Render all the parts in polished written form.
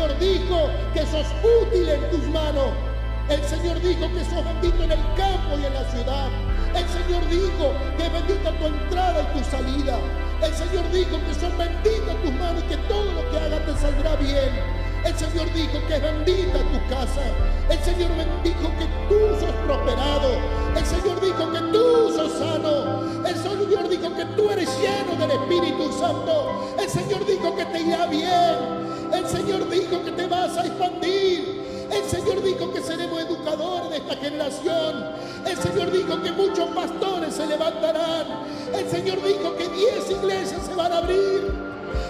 Señor dijo que sos útil en tus manos. El Señor dijo que sos bendito en el campo y en la ciudad. El Señor dijo que es bendita tu entrada y tu salida. El Señor dijo que son benditas tus manos y que todo lo que hagas te saldrá bien. El Señor dijo que es bendita tu casa. El Señor dijo que tú sos prosperado. El Señor dijo que tú sos sano. El Señor dijo que tú eres lleno del Espíritu Santo. El Señor dijo que te irá bien. El Señor dijo que te vas a expandir. El Señor dijo que seremos educadores de esta generación. El Señor dijo que muchos pastores se levantarán. El Señor dijo que 10 iglesias se van a abrir.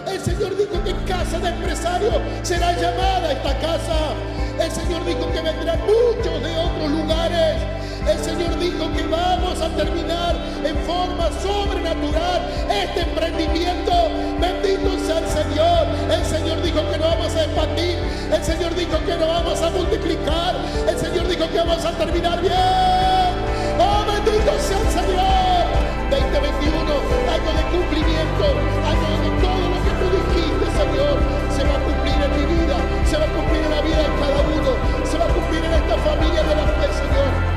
El Señor dijo que casa de empresarios será llamada esta casa. El Señor dijo que vendrán muchos de otros lugares. El Señor dijo que vamos a terminar en forma sobrenatural este emprendimiento. Bendito sea el Señor. El Señor dijo que no vamos a expandir. El Señor dijo que no vamos a multiplicar. El Señor dijo que vamos a terminar bien. ¡Oh, bendito sea el Señor! 2021, año de cumplimiento, año de todo lo que tú dijiste, Señor, se va a cumplir en mi vida, se va a cumplir en la vida de cada uno, se va a cumplir en esta familia de la fe, Señor.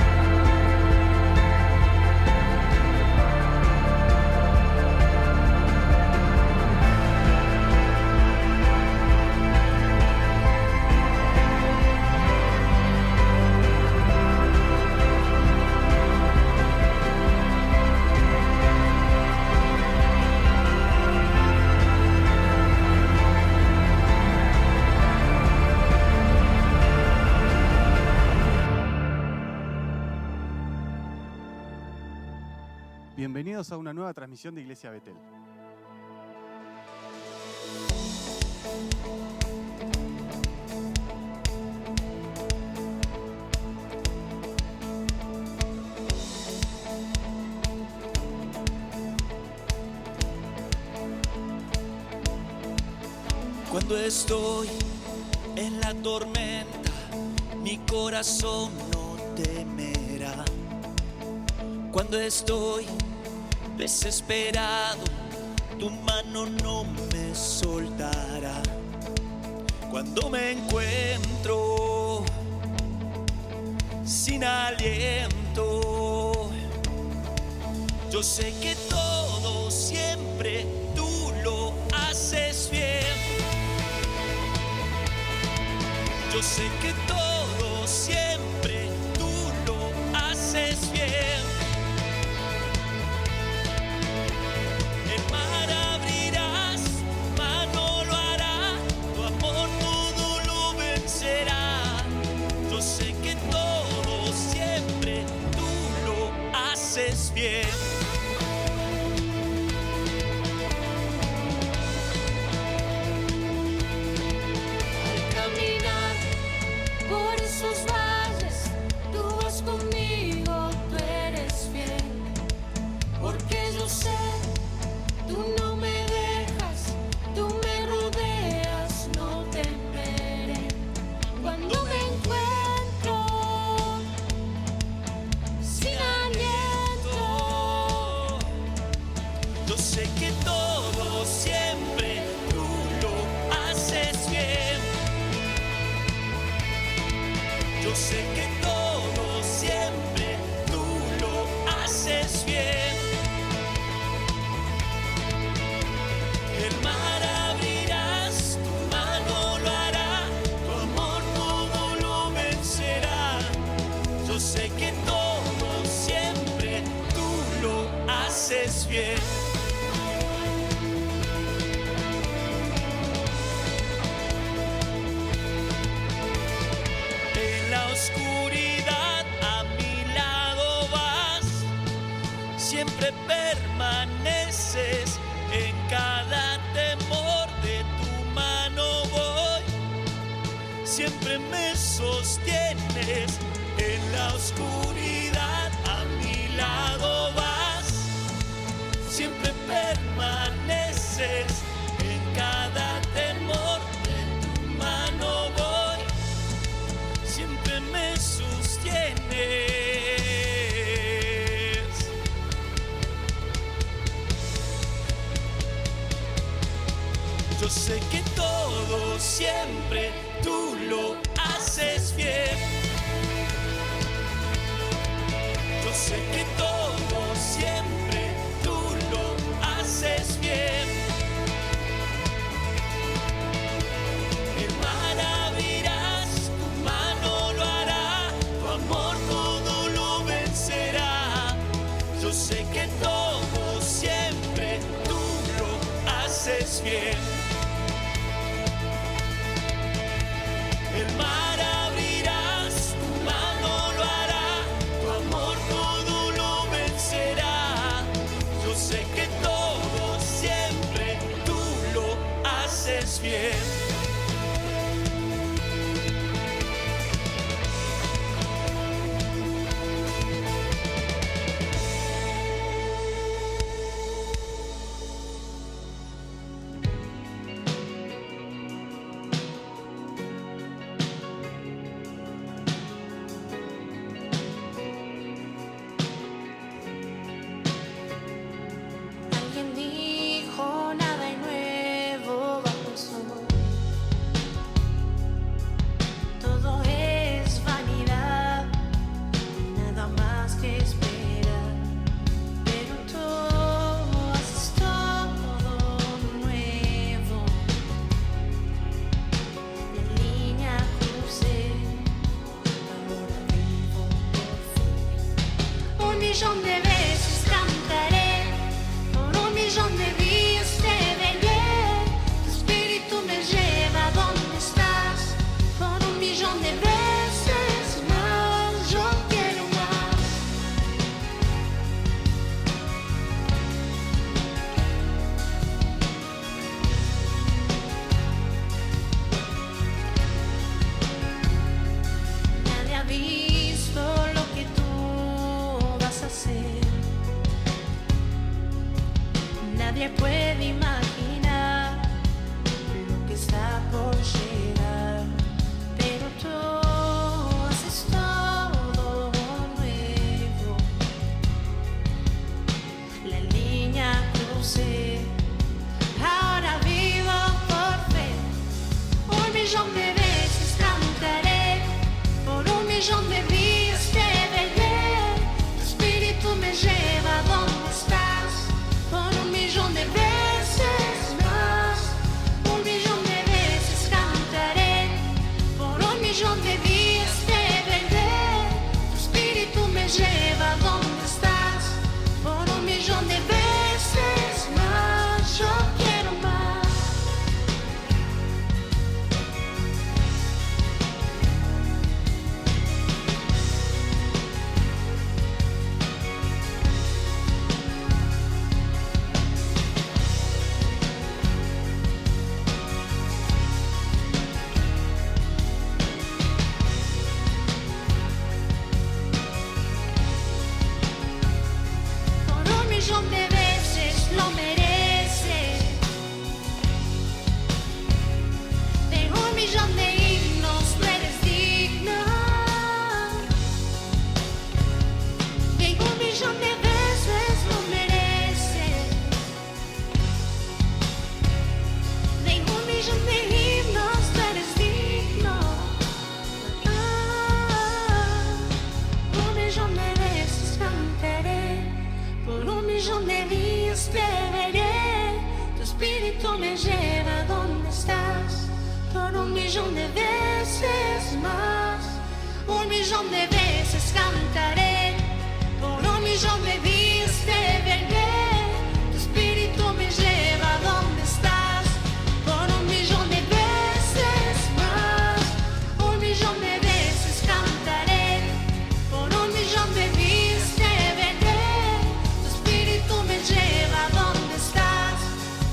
Bienvenidos a una nueva transmisión de Iglesia Betel. Cuando estoy en la tormenta, mi corazón no temerá. Cuando estoy desesperado, tu mano no me soltará. Cuando me encuentro sin aliento, yo sé que todo siempre tú lo haces bien. Yo sé que todo siempre tú lo haces bien. El mar abrirás, tu mano lo hará, tu amor todo lo vencerá. Yo sé que todo siempre tú lo haces bien. Esos valles, tú vas conmigo, tú eres fiel, porque yo sé, tú no me dejas, tú me rodeas, no temeré. Cuando me encuentro sin aliento, yo sé que todo siempre tú lo haces bien. Yo sé que todo siempre tú lo haces bien. El mar abrirás, tu mano lo hará, tu amor todo lo vencerá. Yo sé que todo siempre tú lo haces bien. Oscuridad a mi lado vas, siempre permaneces en cada temor, de tu mano voy, siempre me sostienes. En la oscuridad a mi lado vas, siempre permaneces en cada temor, de tu mano voy, siempre me sostienes. Yo sé que todo siempre El mar abrirás, tu mano lo hará, tu amor todo lo vencerá. Yo sé que todo siempre tú lo haces bien. Alguien dijo nada hay nuevo bajo el sol. Todo es vanidad, nada más que esperar. Pero tú haces todo nuevo. La línea crucé, ahora vivo por fin. 1.000.000 de veces cantaré, por 1.000.000 de días te veré. Tu espíritu me lleva a donde estás, por 1.000.000 de veces más. Yo quiero más. Nadie ha visto lo que tú vas a hacer. Nadie puede imaginar lo que está por llegar. Pero tú haces todo nuevo. La línea crucé, ahora vivo por fe. 1.000.000 de veces cantaré, por 1.000.000 de días te veré. Tu espíritu me lleva a donde estás, por 1.000.000 de veces más. 1.000.000 de veces cantaré, por 1.000.000 de días te veré. Tu espíritu me lleva a donde estás, por 1.000.000 de veces más. Yo quiero más. Por 1.000.000 de veces lo merece. De 1.000.000 de himnos tú eres digna. De 1.000.000 de veces lo merece. De 1.000.000 de himnos tú eres digno. 1.000.000 de veces cantaré, por 1.000.000 de días te veré. Tu espíritu me lleva a donde estás, por 1.000.000 de veces más. 1.000.000 de veces cantaré, por 1.000.000 de días te veré. Tu espíritu me lleva a donde estás, por 1.000.000 de veces más. 1.000.000 de veces cantaré, por 1.000.000 de días te veré. Tu espíritu me lleva a donde estás,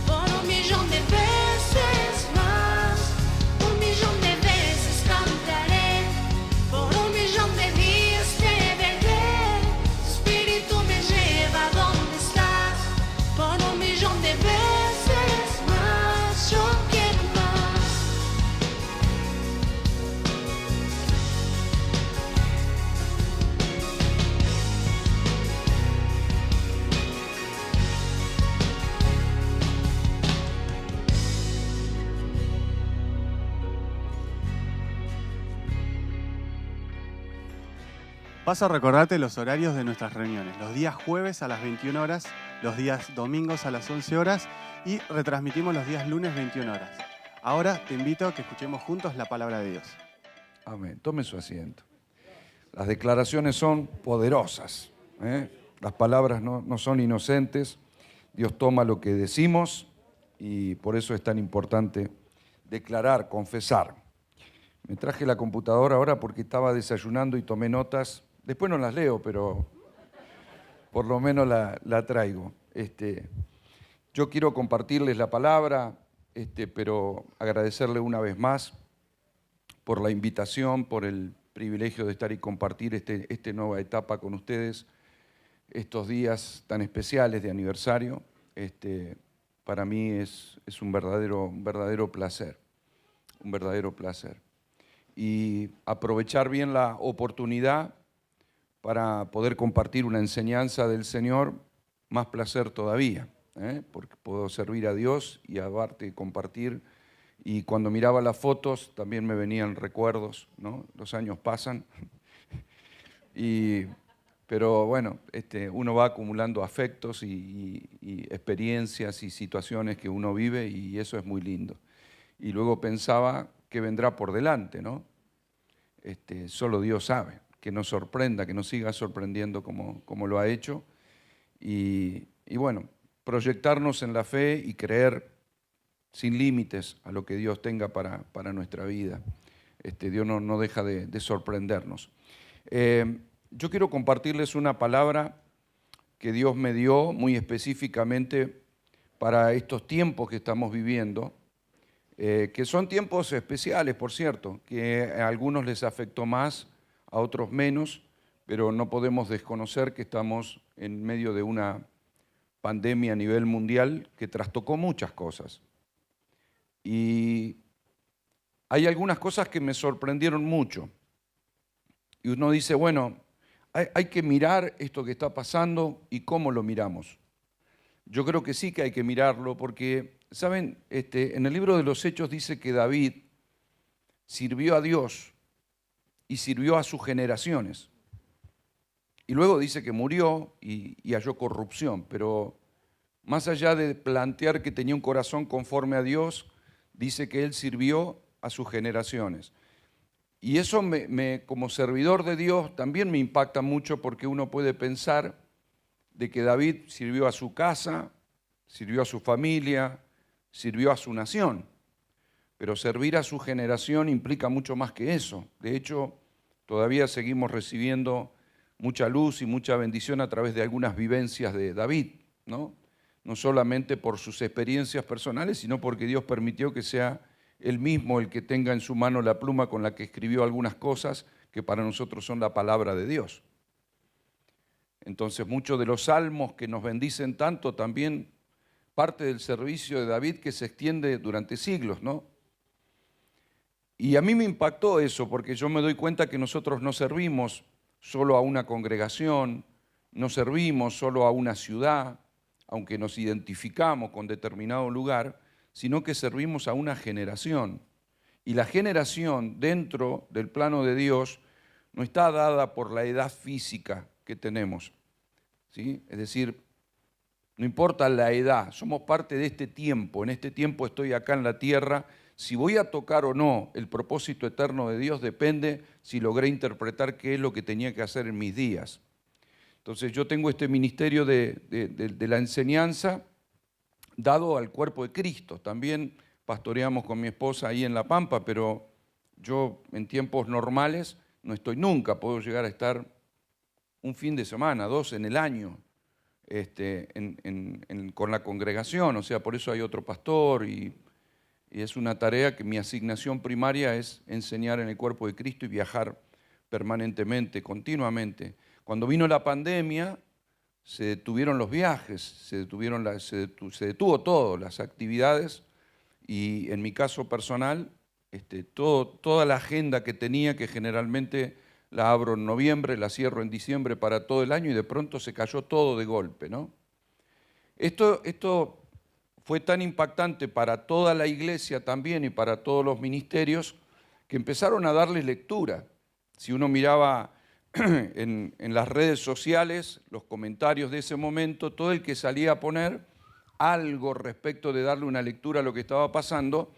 por 1.000.000 de veces más. 1.000.000 de veces cantaré, por 1.000.000 de días te veré. Tu espíritu me lleva a donde estás, por 1.000.000 de veces más. Yo quiero más. Paso a recordarte los horarios de nuestras reuniones. Los días jueves a las 21 horas, los días domingos a las 11 horas y retransmitimos los días lunes 21 horas. Ahora te invito a que escuchemos juntos la palabra de Dios. Amén. Tome su asiento. Las declaraciones son poderosas, ¿eh? Las palabras no son inocentes. Dios toma lo que decimos y por eso es tan importante declarar, confesar. Me traje la computadora ahora porque estaba desayunando y tomé notas. Después no las leo, pero por lo menos la traigo. Yo quiero compartirles la palabra, pero agradecerle una vez más por la invitación, por el privilegio de estar y compartir esta nueva etapa con ustedes, estos días tan especiales de aniversario. Para mí es un verdadero placer, un verdadero placer. Y aprovechar bien la oportunidad para poder compartir una enseñanza del Señor, más placer todavía, porque puedo servir a Dios y aparte compartir. Y cuando miraba las fotos también me venían recuerdos, ¿no? Los años pasan. Pero bueno, uno va acumulando afectos y experiencias y situaciones que uno vive y eso es muy lindo. Y luego pensaba que vendrá por delante, ¿no? Solo Dios sabe, que nos sorprenda, que nos siga sorprendiendo como lo ha hecho. Y bueno, proyectarnos en la fe y creer sin límites a lo que Dios tenga para nuestra vida. Dios no deja de sorprendernos. Yo quiero compartirles una palabra que Dios me dio muy específicamente para estos tiempos que estamos viviendo, que son tiempos especiales, por cierto, que a algunos les afectó más, a otros menos, pero no podemos desconocer que estamos en medio de una pandemia a nivel mundial que trastocó muchas cosas. Y hay algunas cosas que me sorprendieron mucho. Y uno dice, bueno, hay que mirar esto que está pasando y cómo lo miramos. Yo creo que sí que hay que mirarlo porque, ¿saben? En el libro de los Hechos dice que David sirvió a Dios y sirvió a sus generaciones. Y luego dice que murió y halló corrupción, pero más allá de plantear que tenía un corazón conforme a Dios, dice que él sirvió a sus generaciones. Y eso como servidor de Dios también me impacta mucho porque uno puede pensar de que David sirvió a su casa, sirvió a su familia, sirvió a su nación. Pero servir a su generación implica mucho más que eso. De hecho, todavía seguimos recibiendo mucha luz y mucha bendición a través de algunas vivencias de David, ¿no? No solamente por sus experiencias personales, sino porque Dios permitió que sea él mismo el que tenga en su mano la pluma con la que escribió algunas cosas que para nosotros son la palabra de Dios. Entonces, muchos de los salmos que nos bendicen tanto también parte del servicio de David que se extiende durante siglos, ¿no? Y a mí me impactó eso porque yo me doy cuenta que nosotros no servimos solo a una congregación, no servimos solo a una ciudad, aunque nos identificamos con determinado lugar, sino que servimos a una generación. Y la generación dentro del plano de Dios no está dada por la edad física que tenemos, ¿sí? Es decir, no importa la edad, somos parte de este tiempo. En este tiempo estoy acá en la tierra. Si voy a tocar o no el propósito eterno de Dios depende si logré interpretar qué es lo que tenía que hacer en mis días. Entonces yo tengo este ministerio de la enseñanza dado al cuerpo de Cristo. También pastoreamos con mi esposa ahí en La Pampa, pero yo en tiempos normales no estoy nunca. Puedo llegar a estar un fin de semana, 2 en el año, con la congregación. O sea, por eso hay otro pastor y es una tarea que mi asignación primaria es enseñar en el cuerpo de Cristo y viajar permanentemente, continuamente. Cuando vino la pandemia, se detuvieron los viajes, se detuvo todo, las actividades, y en mi caso personal, toda la agenda que tenía, que generalmente la abro en noviembre, la cierro en diciembre para todo el año, y de pronto se cayó todo de golpe, ¿no? Esto fue tan impactante para toda la iglesia también y para todos los ministerios que empezaron a darle lectura. Si uno miraba en las redes sociales, los comentarios de ese momento, todo el que salía a poner algo respecto de darle una lectura a lo que estaba pasando,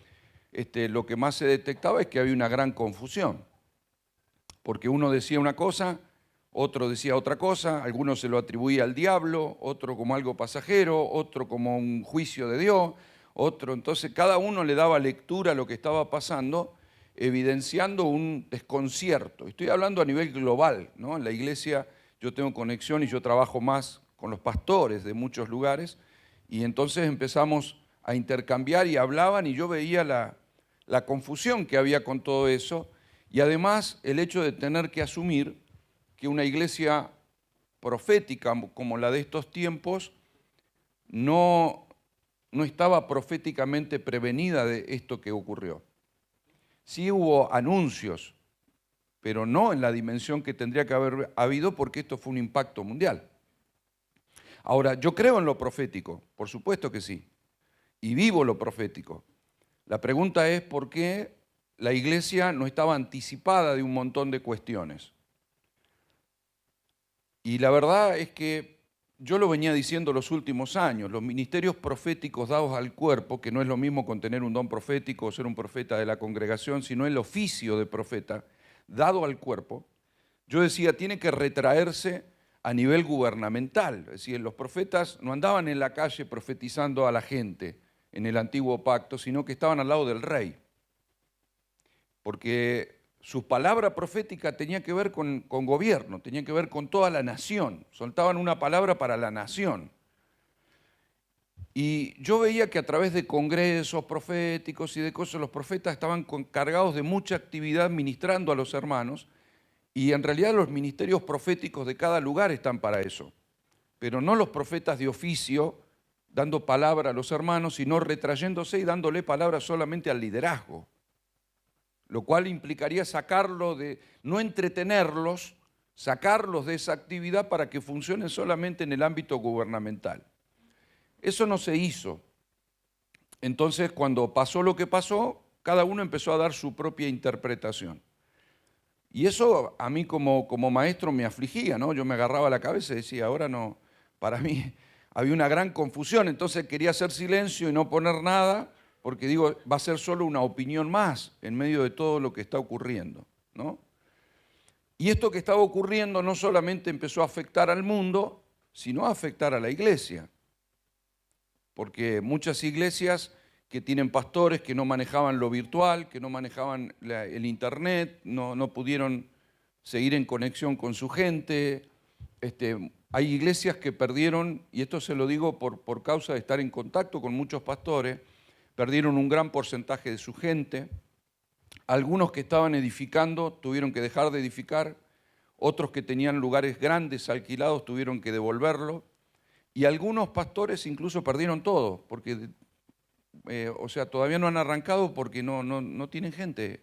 lo que más se detectaba es que había una gran confusión. Porque uno decía una cosa, otro decía otra cosa, algunos se lo atribuía al diablo, otro como algo pasajero, otro como un juicio de Dios, otro. Entonces cada uno le daba lectura a lo que estaba pasando evidenciando un desconcierto. Estoy hablando a nivel global, ¿no? En la iglesia yo tengo conexión y yo trabajo más con los pastores de muchos lugares, y entonces empezamos a intercambiar y hablaban y yo veía la confusión que había con todo eso, y además el hecho de tener que asumir que una iglesia profética como la de estos tiempos no estaba proféticamente prevenida de esto que ocurrió. Sí hubo anuncios, pero no en la dimensión que tendría que haber habido, porque esto fue un impacto mundial. Ahora, yo creo en lo profético, por supuesto que sí, y vivo lo profético. La pregunta es por qué la iglesia no estaba anticipada de un montón de cuestiones. Y la verdad es que yo lo venía diciendo los últimos años, los ministerios proféticos dados al cuerpo, que no es lo mismo con tener un don profético o ser un profeta de la congregación, sino el oficio de profeta dado al cuerpo, yo decía, tiene que retraerse a nivel gubernamental. Es decir, los profetas no andaban en la calle profetizando a la gente en el antiguo pacto, sino que estaban al lado del rey. Porque su palabra profética tenía que ver con gobierno, tenía que ver con toda la nación. Soltaban una palabra para la nación. Y yo veía que a través de congresos proféticos y de cosas, los profetas estaban cargados de mucha actividad ministrando a los hermanos, y en realidad los ministerios proféticos de cada lugar están para eso. Pero no los profetas de oficio dando palabra a los hermanos, sino retrayéndose y dándole palabra solamente al liderazgo. Lo cual implicaría sacarlo de, no entretenerlos, sacarlos de esa actividad para que funcionen solamente en el ámbito gubernamental. Eso no se hizo. Entonces, cuando pasó lo que pasó, cada uno empezó a dar su propia interpretación. Y eso a mí como maestro me afligía, ¿no? Yo me agarraba la cabeza y decía, ahora no, para mí había una gran confusión, entonces quería hacer silencio y no poner nada, porque digo, va a ser solo una opinión más en medio de todo lo que está ocurriendo, ¿no? Y esto que estaba ocurriendo no solamente empezó a afectar al mundo, sino a afectar a la iglesia. Porque muchas iglesias que tienen pastores que no manejaban lo virtual, que no manejaban el internet, no pudieron seguir en conexión con su gente. Hay iglesias que perdieron, y esto se lo digo por causa de estar en contacto con muchos pastores, perdieron un gran porcentaje de su gente. Algunos que estaban edificando tuvieron que dejar de edificar, otros que tenían lugares grandes alquilados tuvieron que devolverlo, y algunos pastores incluso perdieron todo, porque, todavía no han arrancado porque no tienen gente.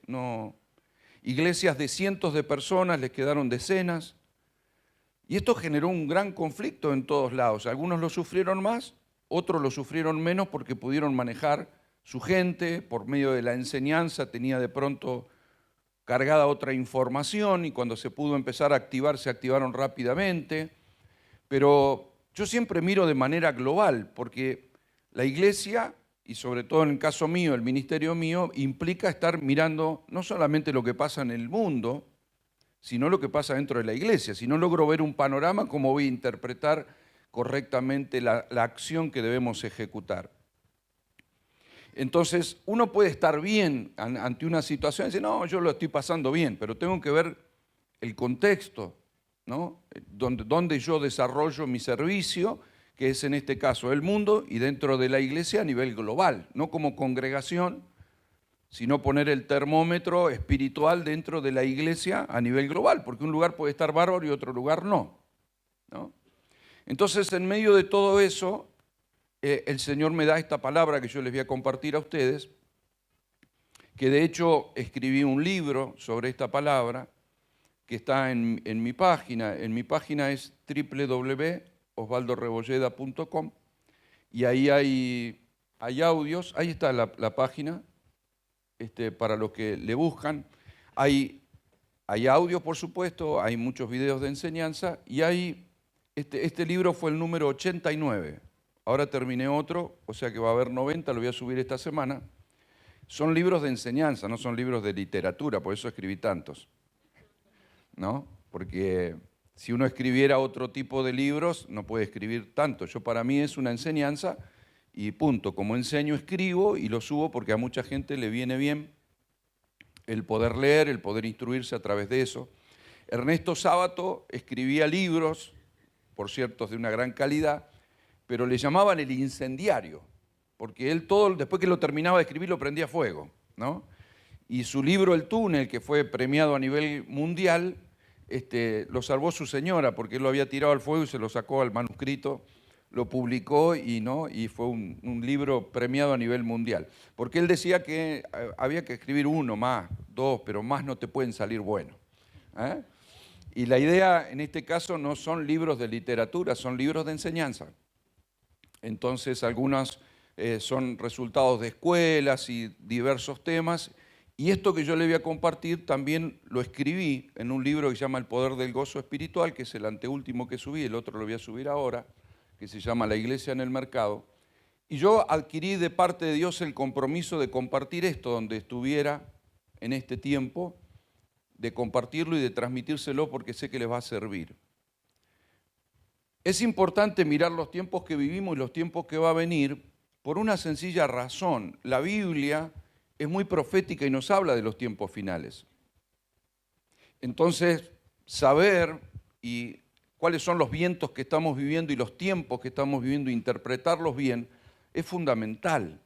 Iglesias de cientos de personas les quedaron decenas, y esto generó un gran conflicto en todos lados. Algunos lo sufrieron más, otros lo sufrieron menos porque pudieron manejar su gente, por medio de la enseñanza tenía de pronto cargada otra información, y cuando se pudo empezar a activar, se activaron rápidamente. Pero yo siempre miro de manera global, porque la iglesia, y sobre todo en el caso mío, el ministerio mío, implica estar mirando no solamente lo que pasa en el mundo, sino lo que pasa dentro de la iglesia. Si no logro ver un panorama, ¿cómo voy a interpretar correctamente la acción que debemos ejecutar? Entonces, uno puede estar bien ante una situación y decir, no, yo lo estoy pasando bien, pero tengo que ver el contexto, ¿no? Donde yo desarrollo mi servicio, que es en este caso el mundo, y dentro de la iglesia a nivel global, no como congregación, sino poner el termómetro espiritual dentro de la iglesia a nivel global, porque un lugar puede estar bárbaro y otro lugar no, ¿no? Entonces, en medio de todo eso, el Señor me da esta palabra que yo les voy a compartir a ustedes, que de hecho escribí un libro sobre esta palabra, que está en mi página. En mi página es www.osvaldorebolleda.com, y ahí hay audios. Ahí está la página, para los que le buscan. Hay audios, por supuesto, hay muchos videos de enseñanza, y hay este libro fue el número 89. Ahora terminé otro, o sea que va a haber 90, lo voy a subir esta semana. Son libros de enseñanza, no son libros de literatura, por eso escribí tantos, ¿no? Porque si uno escribiera otro tipo de libros, no puede escribir tanto. Para mí es una enseñanza y punto. Como enseño, escribo y lo subo porque a mucha gente le viene bien el poder leer, el poder instruirse a través de eso. Ernesto Sábato escribía libros, por cierto, de una gran calidad, pero le llamaban el incendiario, porque él todo, después que lo terminaba de escribir, lo prendía a fuego, ¿no? Y su libro El túnel, que fue premiado a nivel mundial, lo salvó su señora, porque él lo había tirado al fuego y se lo sacó al manuscrito, lo publicó y fue un libro premiado a nivel mundial. Porque él decía que había que escribir uno más, dos, pero más no te pueden salir buenos. Y la idea en este caso no son libros de literatura, son libros de enseñanza. Entonces algunos son resultados de escuelas y diversos temas. Y esto que yo le voy a compartir también lo escribí en un libro que se llama El poder del gozo espiritual, que es el anteúltimo que subí, el otro lo voy a subir ahora, que se llama La iglesia en el mercado. Y yo adquirí de parte de Dios el compromiso de compartir esto donde estuviera en este tiempo, de compartirlo y de transmitírselo porque sé que les va a servir. Es importante mirar los tiempos que vivimos y los tiempos que va a venir por una sencilla razón. La Biblia es muy profética y nos habla de los tiempos finales. Entonces, saber y cuáles son los vientos que estamos viviendo y los tiempos que estamos viviendo, interpretarlos bien, es fundamental.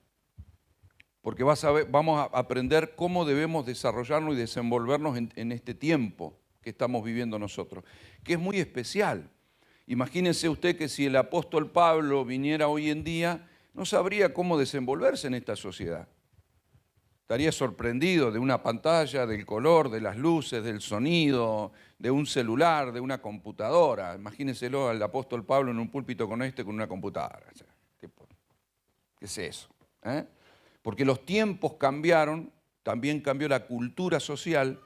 Porque vamos a aprender cómo debemos desarrollarnos y desenvolvernos en este tiempo que estamos viviendo nosotros, que es muy especial. Imagínense usted que si el apóstol Pablo viniera hoy en día, no sabría cómo desenvolverse en esta sociedad. Estaría sorprendido de una pantalla, del color, de las luces, del sonido, de un celular, de una computadora. Imagínenselo al apóstol Pablo en un púlpito con una computadora. ¿Qué es eso? Porque los tiempos cambiaron, también cambió la cultura social.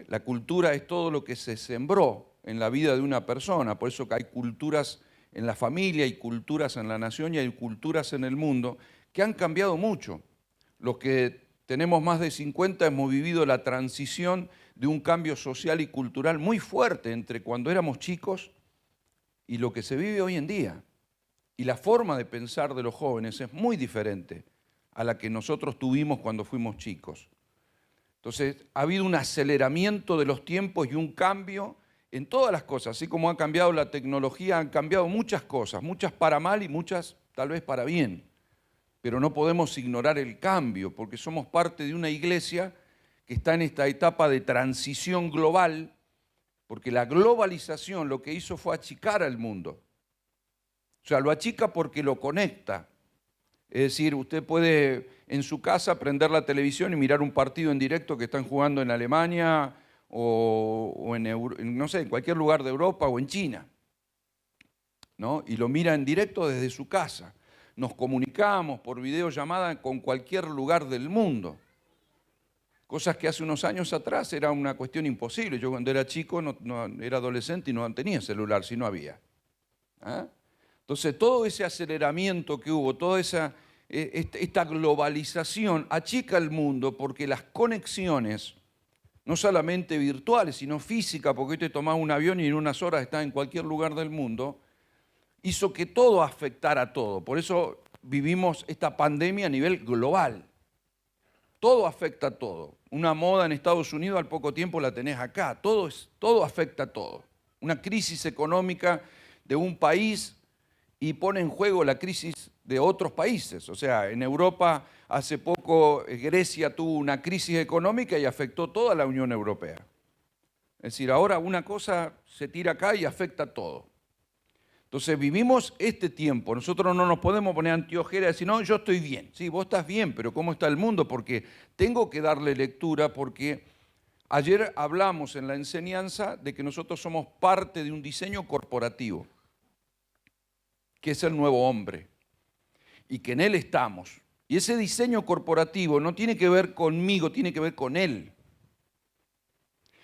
La cultura es todo lo que se sembró en la vida de una persona, por eso que hay culturas en la familia, hay culturas en la nación y hay culturas en el mundo que han cambiado mucho. Los que tenemos más de 50 hemos vivido la transición de un cambio social y cultural muy fuerte entre cuando éramos chicos y lo que se vive hoy en día. Y la forma de pensar de los jóvenes es muy diferente a la que nosotros tuvimos cuando fuimos chicos. Entonces, ha habido un aceleramiento de los tiempos y un cambio en todas las cosas. Así como ha cambiado la tecnología, han cambiado muchas cosas, muchas para mal y muchas tal vez para bien. Pero no podemos ignorar el cambio, porque somos parte de una iglesia que está en esta etapa de transición global, porque la globalización lo que hizo fue achicar al mundo. O sea, lo achica porque lo conecta. Es decir, usted puede en su casa prender la televisión y mirar un partido en directo que están jugando en Alemania o no sé, en cualquier lugar de Europa o en China, ¿no? Y lo mira en directo desde su casa. Nos comunicamos por videollamada con cualquier lugar del mundo. Cosas que hace unos años atrás era una cuestión imposible. Yo cuando era chico, era adolescente y no tenía celular, si no había. Entonces todo ese aceleramiento que hubo, toda esta globalización achica el mundo porque las conexiones, no solamente virtuales, sino físicas, porque hoy te tomás un avión y en unas horas estás en cualquier lugar del mundo, hizo que todo afectara a todo. Por eso vivimos esta pandemia a nivel global. Todo afecta a todo. Una moda en Estados Unidos al poco tiempo la tenés acá. Todo afecta a todo. Una crisis económica de un país y pone en juego la crisis de otros países. O sea, en Europa hace poco Grecia tuvo una crisis económica y afectó toda la Unión Europea. Es decir, ahora una cosa se tira acá y afecta a todo. Entonces vivimos este tiempo, nosotros no nos podemos poner anteojeras y decir, no, yo estoy bien. Sí, vos estás bien, pero ¿cómo está el mundo? Porque tengo que darle lectura, porque ayer hablamos en la enseñanza de que nosotros somos parte de un diseño corporativo, que es el nuevo hombre, y que en él estamos. Y ese diseño corporativo no tiene que ver conmigo, tiene que ver con él.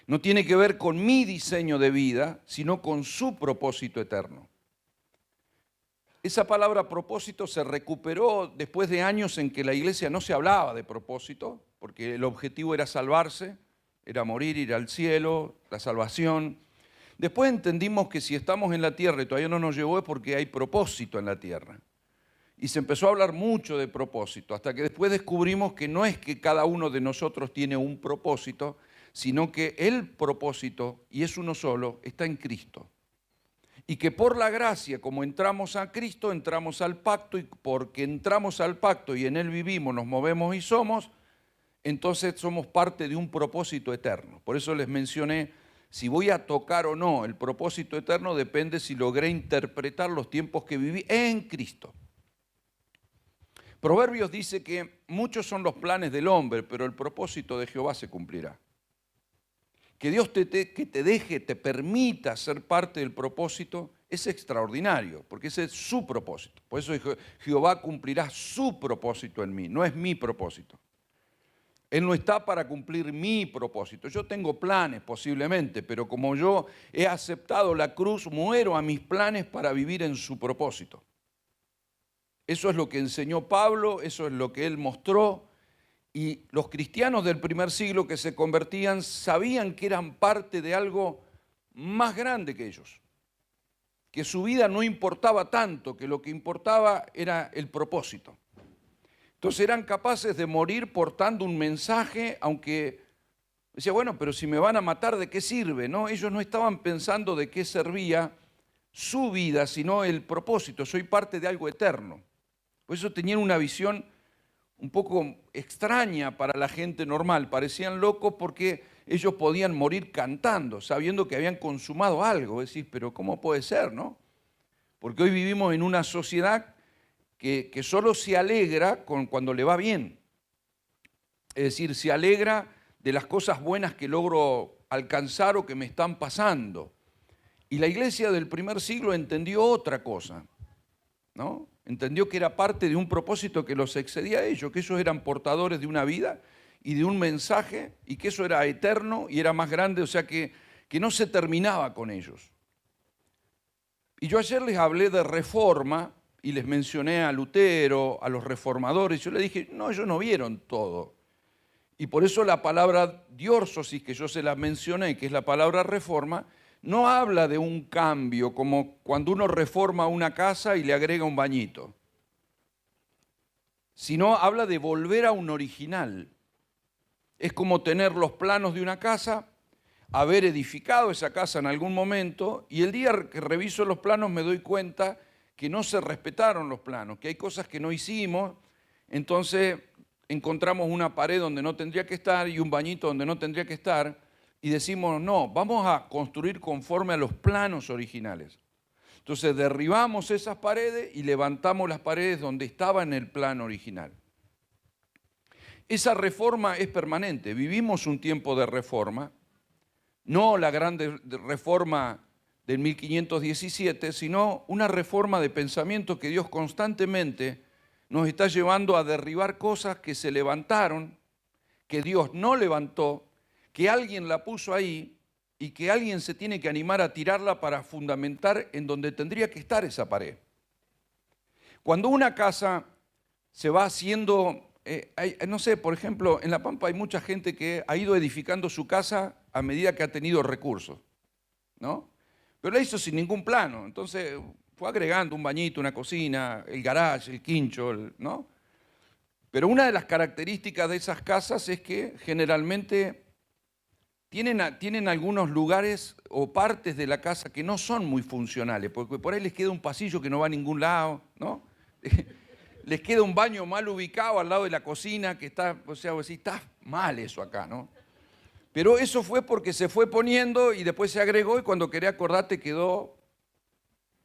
No tiene que ver con mi diseño de vida, sino con su propósito eterno. Esa palabra propósito se recuperó después de años en que la iglesia no se hablaba de propósito, porque el objetivo era salvarse, era morir, ir al cielo, la salvación. Después entendimos que si estamos en la tierra y todavía no nos llegó es porque hay propósito en la tierra. Y se empezó a hablar mucho de propósito, hasta que después descubrimos que no es que cada uno de nosotros tiene un propósito, sino que el propósito, y es uno solo, está en Cristo. Y que por la gracia, como entramos a Cristo, entramos al pacto, y porque entramos al pacto y en Él vivimos, nos movemos y somos, entonces somos parte de un propósito eterno. Por eso les mencioné, si voy a tocar o no el propósito eterno, depende si logré interpretar los tiempos que viví en Cristo. Proverbios dice que muchos son los planes del hombre, pero el propósito de Jehová se cumplirá. Que Dios que te deje, te permita ser parte del propósito, es extraordinario, porque ese es su propósito. Por eso Jehová cumplirá su propósito en mí, no es mi propósito. Él no está para cumplir mi propósito. Yo tengo planes posiblemente, pero como yo he aceptado la cruz, muero a mis planes para vivir en su propósito. Eso es lo que enseñó Pablo, eso es lo que él mostró. Y los cristianos del primer siglo que se convertían sabían que eran parte de algo más grande que ellos. Que su vida no importaba tanto, que lo que importaba era el propósito. Entonces eran capaces de morir portando un mensaje, aunque decía, bueno, pero si me van a matar, ¿de qué sirve? ¿No? Ellos no estaban pensando de qué servía su vida, sino el propósito. Soy parte de algo eterno. Por eso tenían una visión un poco extraña para la gente normal. Parecían locos porque ellos podían morir cantando, sabiendo que habían consumado algo. Decís, pero ¿cómo puede ser, no? Porque hoy vivimos en una sociedad que solo se alegra cuando le va bien. Es decir, se alegra de las cosas buenas que logro alcanzar o que me están pasando. Y la iglesia del primer siglo entendió otra cosa, ¿no? Entendió que era parte de un propósito que los excedía a ellos, que ellos eran portadores de una vida y de un mensaje, y que eso era eterno y era más grande, o sea que no se terminaba con ellos. Y yo ayer les hablé de reforma y les mencioné a Lutero, a los reformadores. Yo les dije, no, ellos no vieron todo. Y por eso la palabra diórsosis, que yo se la mencioné, que es la palabra reforma, no habla de un cambio, como cuando uno reforma una casa y le agrega un bañito, sino habla de volver a un original. Es como tener los planos de una casa, haber edificado esa casa en algún momento, y el día que reviso los planos me doy cuenta que no se respetaron los planos, que hay cosas que no hicimos, entonces encontramos una pared donde no tendría que estar y un bañito donde no tendría que estar, y decimos, no, vamos a construir conforme a los planos originales. Entonces derribamos esas paredes y levantamos las paredes donde estaba en el plano original. Esa reforma es permanente. Vivimos un tiempo de reforma, no la gran reforma del 1517, sino una reforma de pensamiento que Dios constantemente nos está llevando a derribar cosas que se levantaron, que Dios no levantó, que alguien la puso ahí y que alguien se tiene que animar a tirarla para fundamentar en donde tendría que estar esa pared. Cuando una casa se va haciendo, no sé, por ejemplo, en La Pampa hay mucha gente que ha ido edificando su casa a medida que ha tenido recursos, ¿no? Pero la hizo sin ningún plano, entonces fue agregando un bañito, una cocina, el garage, el quincho, ¿no? Pero una de las características de esas casas es que generalmente tienen algunos lugares o partes de la casa que no son muy funcionales, porque por ahí les queda un pasillo que no va a ningún lado, ¿no? Les queda un baño mal ubicado al lado de la cocina que está, o sea, está mal eso acá, ¿no? Pero eso fue porque se fue poniendo y después se agregó y cuando quería acordarte quedó,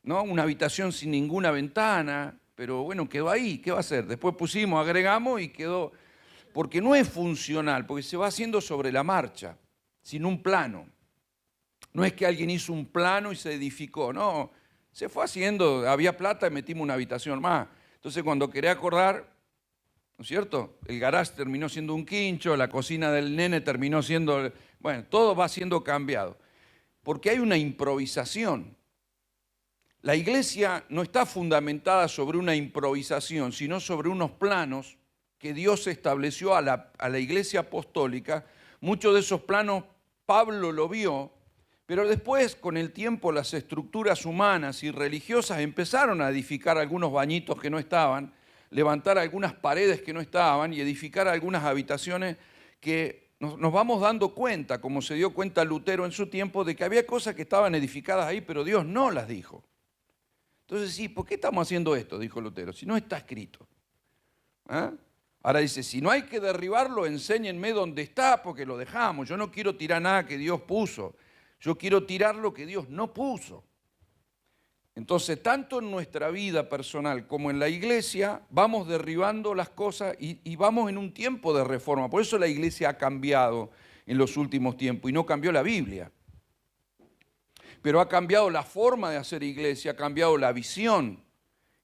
¿no? Una habitación sin ninguna ventana, pero bueno, quedó ahí, ¿qué va a hacer? Después pusimos, agregamos y quedó, porque no es funcional, porque se va haciendo sobre la marcha, sin un plano. No es que alguien hizo un plano y se edificó, no, se fue haciendo, había plata y metimos una habitación más. Entonces cuando quería acordar, ¿no es cierto? El garage terminó siendo un quincho, la cocina del nene terminó siendo, bueno, todo va siendo cambiado. Porque hay una improvisación. La iglesia no está fundamentada sobre una improvisación, sino sobre unos planos que Dios estableció a la iglesia apostólica. Muchos de esos planos Pablo lo vio, Pero después, con el tiempo, las estructuras humanas y religiosas empezaron a edificar algunos bañitos que no estaban, levantar algunas paredes que no estaban y edificar algunas habitaciones que nos vamos dando cuenta, como se dio cuenta Lutero en su tiempo, de que había cosas que estaban edificadas ahí, pero Dios no las dijo. Entonces, sí, ¿por qué estamos haciendo esto? Dijo Lutero, si no está escrito. ¿Ah? Ahora dice, si no hay que derribarlo, enséñenme dónde está, porque lo dejamos. Yo no quiero tirar nada que Dios puso. Yo quiero tirar lo que Dios no puso. Entonces, tanto en nuestra vida personal como en la iglesia, vamos derribando las cosas y vamos en un tiempo de reforma. Por eso la iglesia ha cambiado en los últimos tiempos y no cambió la Biblia. Pero ha cambiado la forma de hacer iglesia, ha cambiado la visión.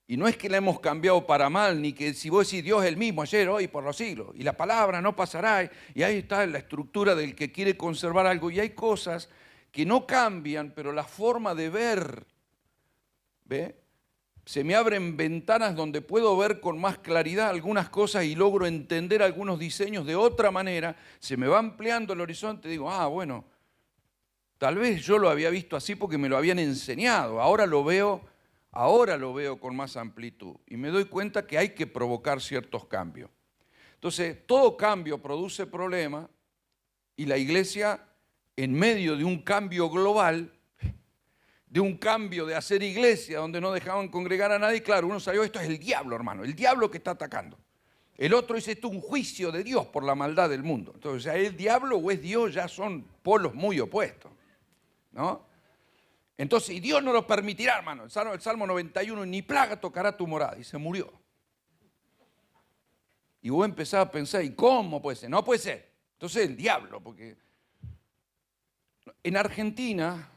Y no es que la hemos cambiado para mal, ni que si vos decís Dios es el mismo ayer, hoy, por los siglos, y la palabra no pasará, y ahí está la estructura del que quiere conservar algo, y hay cosas que no cambian, pero la forma de ver, ¿ve? Se me abren ventanas donde puedo ver con más claridad algunas cosas y logro entender algunos diseños de otra manera, se me va ampliando el horizonte, digo, bueno, tal vez yo lo había visto así porque me lo habían enseñado, ahora lo veo con más amplitud y me doy cuenta que hay que provocar ciertos cambios. Entonces, todo cambio produce problemas y la iglesia, en medio de un cambio global, de un cambio de hacer iglesia donde no dejaban congregar a nadie, claro, uno salió, esto es el diablo, hermano, el diablo que está atacando. El otro dice, esto es un juicio de Dios por la maldad del mundo. Entonces, ¿es el diablo o es Dios? Ya son polos muy opuestos, ¿no? Entonces, y Dios no lo permitirá, hermano. El Salmo 91, ni plaga tocará tu morada. Y se murió. Y vos empezás a pensar, ¿y cómo puede ser? No puede ser. Entonces el diablo, porque en Argentina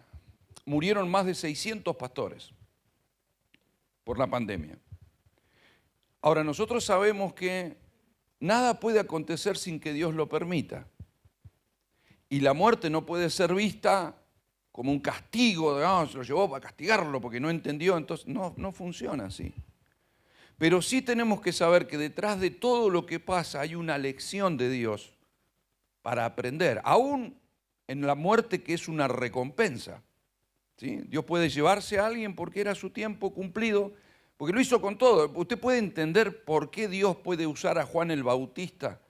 murieron más de 600 pastores por la pandemia. Ahora, nosotros sabemos que nada puede acontecer sin que Dios lo permita. Y la muerte no puede ser vista como un castigo, se lo llevó para castigarlo porque no entendió, entonces no funciona así. Pero sí tenemos que saber que detrás de todo lo que pasa hay una lección de Dios para aprender, aún en la muerte que es una recompensa. ¿Sí? Dios puede llevarse a alguien porque era su tiempo cumplido, porque lo hizo con todo. Usted puede entender por qué Dios puede usar a Juan el Bautista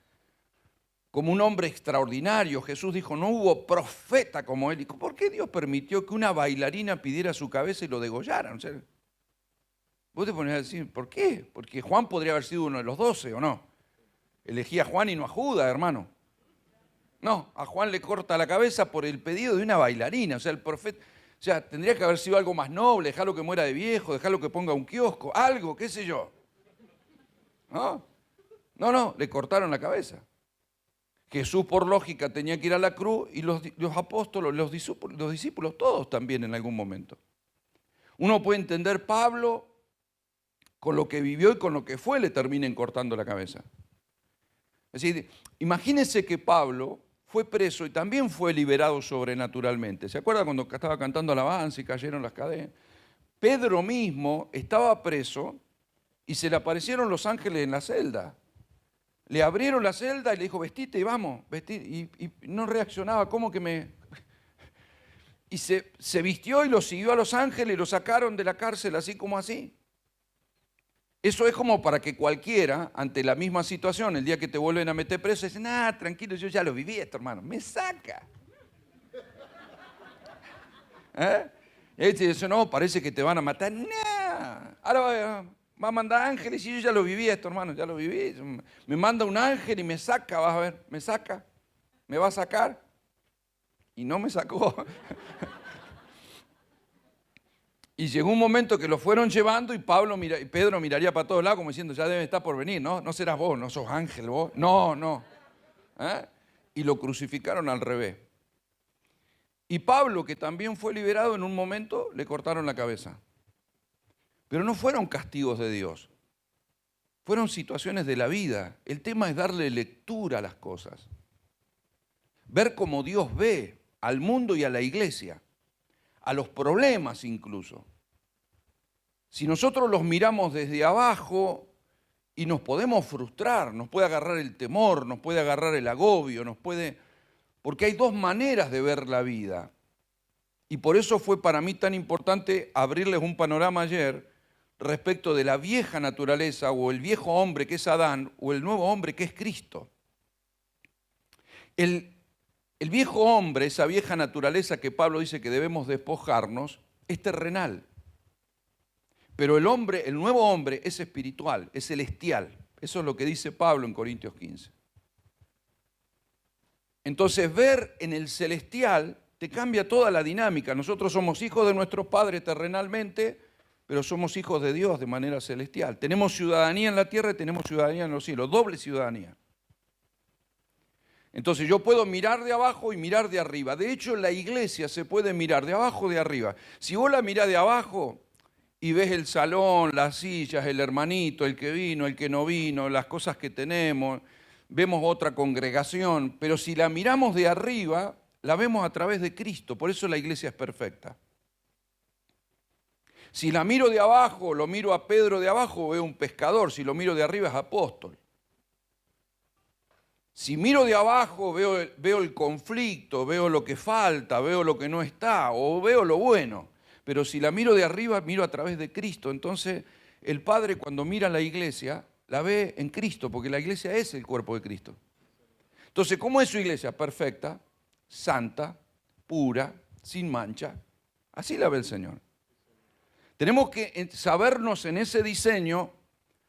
como un hombre extraordinario. Jesús dijo, no hubo profeta como él. ¿Por qué Dios permitió que una bailarina pidiera su cabeza y lo degollaran? O sea, vos te pones a decir, ¿por qué? Porque Juan podría haber sido uno de los 12, ¿o no? Elegí a Juan y no a Judas, hermano. No, a Juan le corta la cabeza por el pedido de una bailarina. O sea, el profeta, o sea, tendría que haber sido algo más noble, dejarlo que muera de viejo, dejarlo que ponga un kiosco, algo, qué sé yo. No, le cortaron la cabeza. Jesús, por lógica, tenía que ir a la cruz y los apóstoles, los discípulos, todos también en algún momento. Uno puede entender Pablo, con lo que vivió y con lo que fue, le terminen cortando la cabeza. Es decir, imagínense que Pablo fue preso y también fue liberado sobrenaturalmente. ¿Se acuerda cuando estaba cantando alabanza y cayeron las cadenas? Pedro mismo estaba preso y se le aparecieron los ángeles en la celda. Le abrieron la celda y le dijo, vestite y vamos, vestite. Y no reaccionaba, ¿cómo que me...? Y se vistió y lo siguió a los ángeles y lo sacaron de la cárcel así como así. Eso es como para que cualquiera, ante la misma situación, el día que te vuelven a meter preso, dicen, tranquilo, yo ya lo viví esto, hermano, me saca. Y él te dice, no, parece que te van a matar. Ahora va a mandar ángeles y yo ya lo viví esto, hermano, ya lo viví. Me manda un ángel y me saca, vas a ver, me saca, me va a sacar. Y no me sacó. Y llegó un momento que lo fueron llevando y Pedro miraría para todos lados como diciendo, ya debe estar por venir, ¿no? No serás vos, no sos ángel vos. No. Y lo crucificaron al revés. Y Pablo, que también fue liberado, en un momento le cortaron la cabeza. Pero no fueron castigos de Dios. Fueron situaciones de la vida. El tema es darle lectura a las cosas. Ver cómo Dios ve al mundo y a la iglesia. A los problemas incluso. Si nosotros los miramos desde abajo y nos podemos frustrar, nos puede agarrar el temor, nos puede agarrar el agobio, porque hay dos maneras de ver la vida. Y por eso fue para mí tan importante abrirles un panorama ayer respecto de la vieja naturaleza o el viejo hombre que es Adán o el nuevo hombre que es Cristo. El viejo hombre, esa vieja naturaleza que Pablo dice que debemos despojarnos, es terrenal. Pero el nuevo hombre es espiritual, es celestial. Eso es lo que dice Pablo en Corintios 15. Entonces, ver en el celestial te cambia toda la dinámica. Nosotros somos hijos de nuestros padres terrenalmente, pero somos hijos de Dios de manera celestial. Tenemos ciudadanía en la tierra y tenemos ciudadanía en los cielos, doble ciudadanía. Entonces yo puedo mirar de abajo y mirar de arriba. De hecho, la iglesia se puede mirar de abajo o de arriba. Si vos la mirás de abajo y ves el salón, las sillas, el hermanito, el que vino, el que no vino, las cosas que tenemos, vemos otra congregación, pero si la miramos de arriba, la vemos a través de Cristo. Por eso la iglesia es perfecta. Si la miro de abajo, lo miro a Pedro de abajo, veo un pescador. Si lo miro de arriba, es apóstol. Si miro de abajo, veo el conflicto, veo lo que falta, veo lo que no está, o veo lo bueno. Pero si la miro de arriba, miro a través de Cristo. Entonces, el Padre cuando mira a la iglesia, la ve en Cristo, porque la iglesia es el cuerpo de Cristo. Entonces, ¿cómo es su iglesia? Perfecta, santa, pura, sin mancha. Así la ve el Señor. Tenemos que sabernos en ese diseño,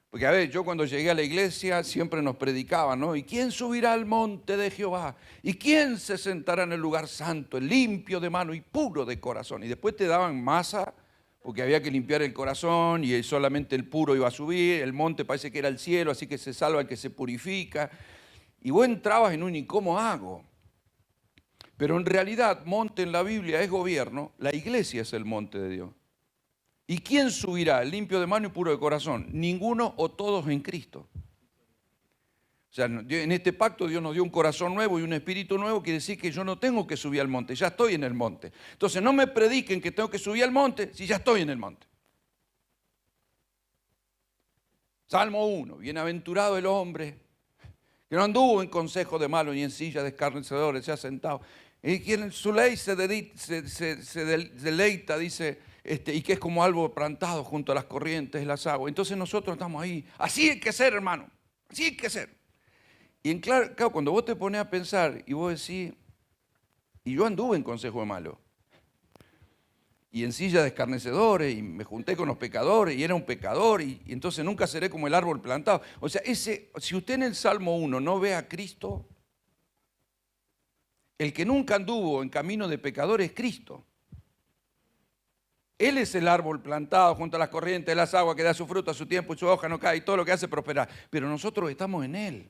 porque a ver, yo cuando llegué a la iglesia siempre nos predicaban, ¿no? ¿Y quién subirá al monte de Jehová? ¿Y quién se sentará en el lugar santo, el limpio de mano y puro de corazón? Y después te daban masa, porque había que limpiar el corazón y solamente el puro iba a subir, el monte parece que era el cielo, así que se salva el que se purifica. Y vos entrabas en un ¿y cómo hago? Pero en realidad, monte en la Biblia es gobierno, la iglesia es el monte de Dios. ¿Y quién subirá? Limpio de mano y puro de corazón. Ninguno o todos en Cristo. O sea, en este pacto Dios nos dio un corazón nuevo y un espíritu nuevo, quiere decir que yo no tengo que subir al monte, ya estoy en el monte. Entonces no me prediquen que tengo que subir al monte si ya estoy en el monte. Salmo 1, bienaventurado el hombre que no anduvo en consejo de malos ni en silla de escarnecedores, se ha sentado. Y quien en su ley se deleita, dice... y que es como algo plantado junto a las corrientes de las aguas. Entonces nosotros estamos ahí. Así hay que ser, hermano. Así hay que ser. Y claro, cuando vos te pones a pensar y vos decís, y yo anduve en consejo de malo, y en silla de escarnecedores, y me junté con los pecadores, y era un pecador, y entonces nunca seré como el árbol plantado. O sea, si usted en el Salmo 1 no ve a Cristo, el que nunca anduvo en camino de pecadores es Cristo. Él es el árbol plantado junto a las corrientes de las aguas que da su fruto a su tiempo y su hoja no cae y todo lo que hace prosperar. Pero nosotros estamos en Él.